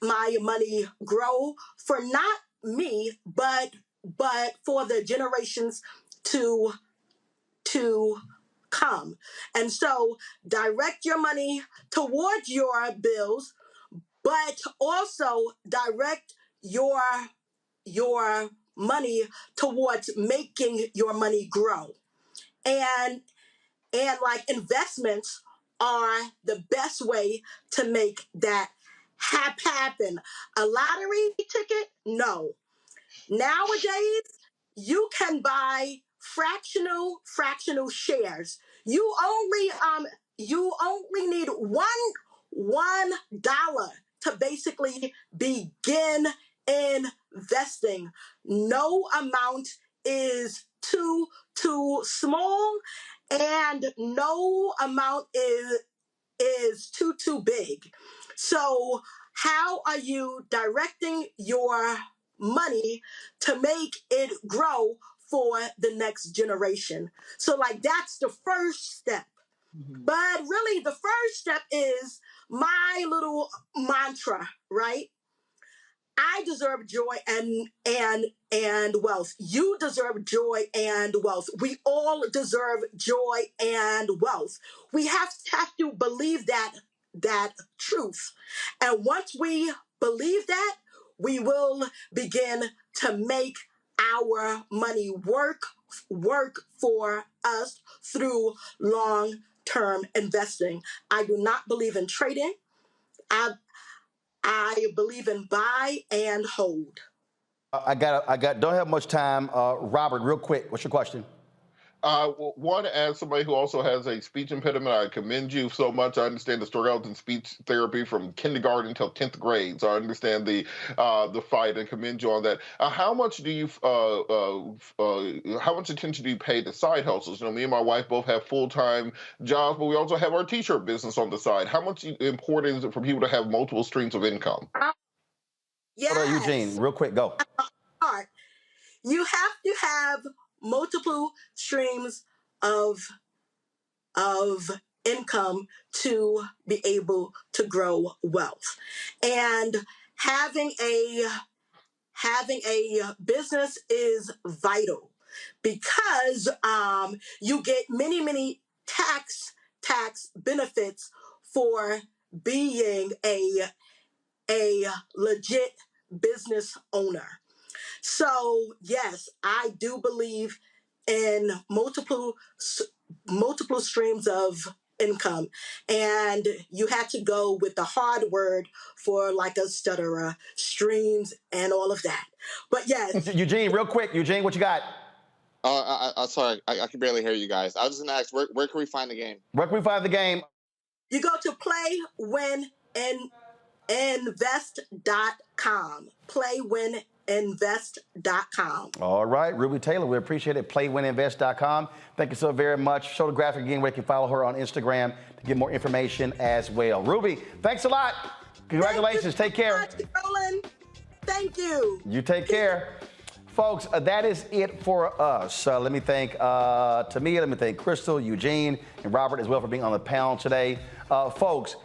my money grow for not me, but for the generations to come? And so direct your money towards your bills, but also direct your money towards making your money grow. And investments are the best way to make that happen. A lottery ticket? No. Nowadays, you can buy fractional shares. You only need $1 to basically begin vesting. No amount is too small, and no amount is too big. So how are you directing your money to make it grow for the next generation? So like that's the first step. But really the first step is my little mantra, right? I deserve joy and wealth. You deserve joy and wealth. We all deserve joy and wealth. We have to believe that truth. And once we believe that, we will begin to make our money work for us through long-term investing. I do not believe in trading. I believe in buy and hold. Don't have much time. Robert, real quick, what's your question? Want to ask somebody who also has a speech impediment. I commend you so much. I understand the struggles in speech therapy from kindergarten until 10th grade, so I understand the fight and commend you on that. How much do you how much attention do you pay to side hustles? You know, me and my wife both have full-time jobs, but we also have our t-shirt business on the side. How much important is it for people to have multiple streams of income? Yes. Hold on, Eugene, real quick, go. You have to have multiple streams of income to be able to grow wealth. And having a business is vital because you get many tax benefits for being a legit business owner. So yes, I do believe in multiple streams of income, and you had to go with the hard word for like a stutterer, streams and all of that. But yes, Eugene, real quick, Eugene, what you got? Sorry, I can barely hear you guys. I was just gonna ask, where can we find the game? Where can we find the game? You go to playwinninvest.com. Playwinninvest.com. All right, Ruby Taylor, we appreciate it. Playwinninvest.com. Thank you so very much. Show the graphic again where you can follow her on Instagram to get more information as well. Ruby, thanks a lot. Congratulations. Take care. Roland. Thank you. You take care. Folks, that is it for us. Let me thank Tamia, let me thank Crystal, Eugene, and Robert as well for being on the panel today. Folks,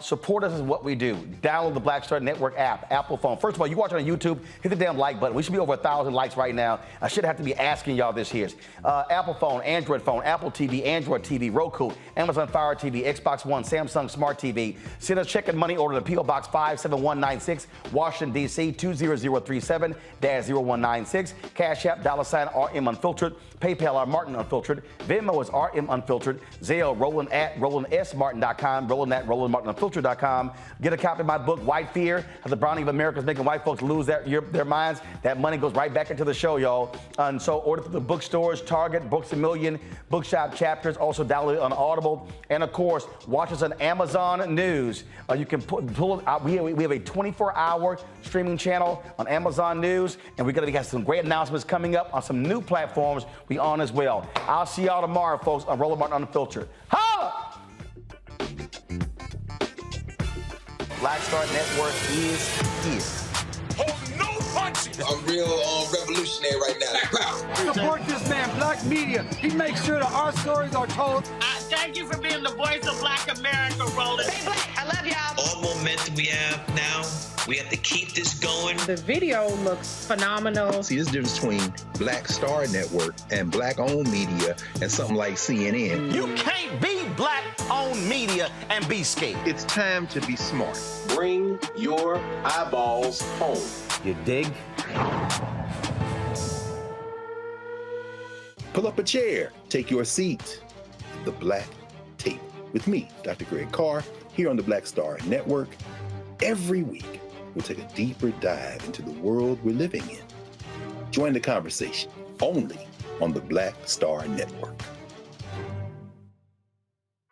support us is what we do. Download the Black Star Network app, Apple phone. First of all, you watch it on YouTube, hit the damn like button. We should be over 1,000 likes right now. I should have to be asking y'all this here. Apple phone, Android phone, Apple TV, Android TV, Roku, Amazon Fire TV, Xbox One, Samsung Smart TV. Send us check and money order to P.O. Box 57196, Washington, D.C. 20037-0196. Cash App, $RM Unfiltered. PayPal, R Martin Unfiltered. Venmo is RM Unfiltered. Zelle, Roland at RolandSMartin.com. Roland at RolandMartinUnfiltered.com. Get a copy of my book, White Fear, How the Browning of America is Making White Folks Lose their minds. That money goes right back into the show, y'all. And so order through the bookstores, Target, Books A Million, Bookshop Chapters, also download it on Audible. And of course, watch us on Amazon News. You can pull it out. We have a 24-hour streaming channel on Amazon News, and we're going to get some great announcements coming up on some new platforms we on as well. I'll see y'all tomorrow, folks, on Roland Martin Unfiltered. Ha! Black Star Network is here. Oh, no punches! I'm real revolutionary right now. Support this man, Black Media. He makes sure that our stories are told. Thank you for being the voice of Black America, Roland. Stay black. I love y'all. All momentum we have now, we have to keep this going. The video looks phenomenal. See, there's a difference between Black Star Network and black-owned media and something like CNN. You can't be black-owned media and be scared. It's time to be smart. Bring your eyeballs home. You dig? Pull up a chair. Take your seat. The Black Tape with me, Dr. Greg Carr, here on the Black Star Network. Every week, we'll take a deeper dive into the world we're living in. Join the conversation only on the Black Star Network.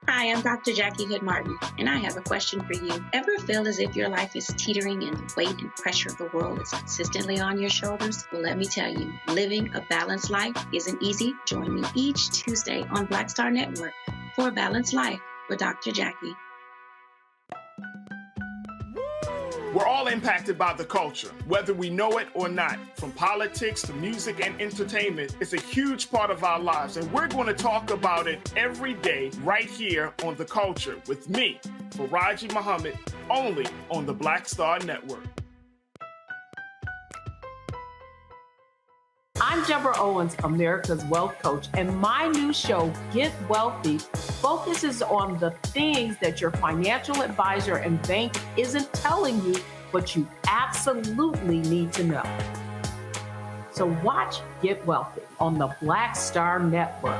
Hi, Hi, I'm Dr. Jackie Hood Martin, and I have a question for you. Ever feel as if your life is teetering and the weight and pressure of the world is consistently on your shoulders? Well, let me tell you, living a balanced life isn't easy. Join me each Tuesday on Black Star Network for A Balanced Life with Dr. Jackie. We're all impacted by the culture, whether we know it or not. From politics to music and entertainment, it's a huge part of our lives, and we're going to talk about it every day right here on The Culture with me, Faraji Muhammad, only on the Black Star Network. I'm Deborah Owens, America's Wealth Coach, and my new show, Get Wealthy, focuses on the things that your financial advisor and bank isn't telling you, but you absolutely need to know. So watch Get Wealthy on the Black Star Network.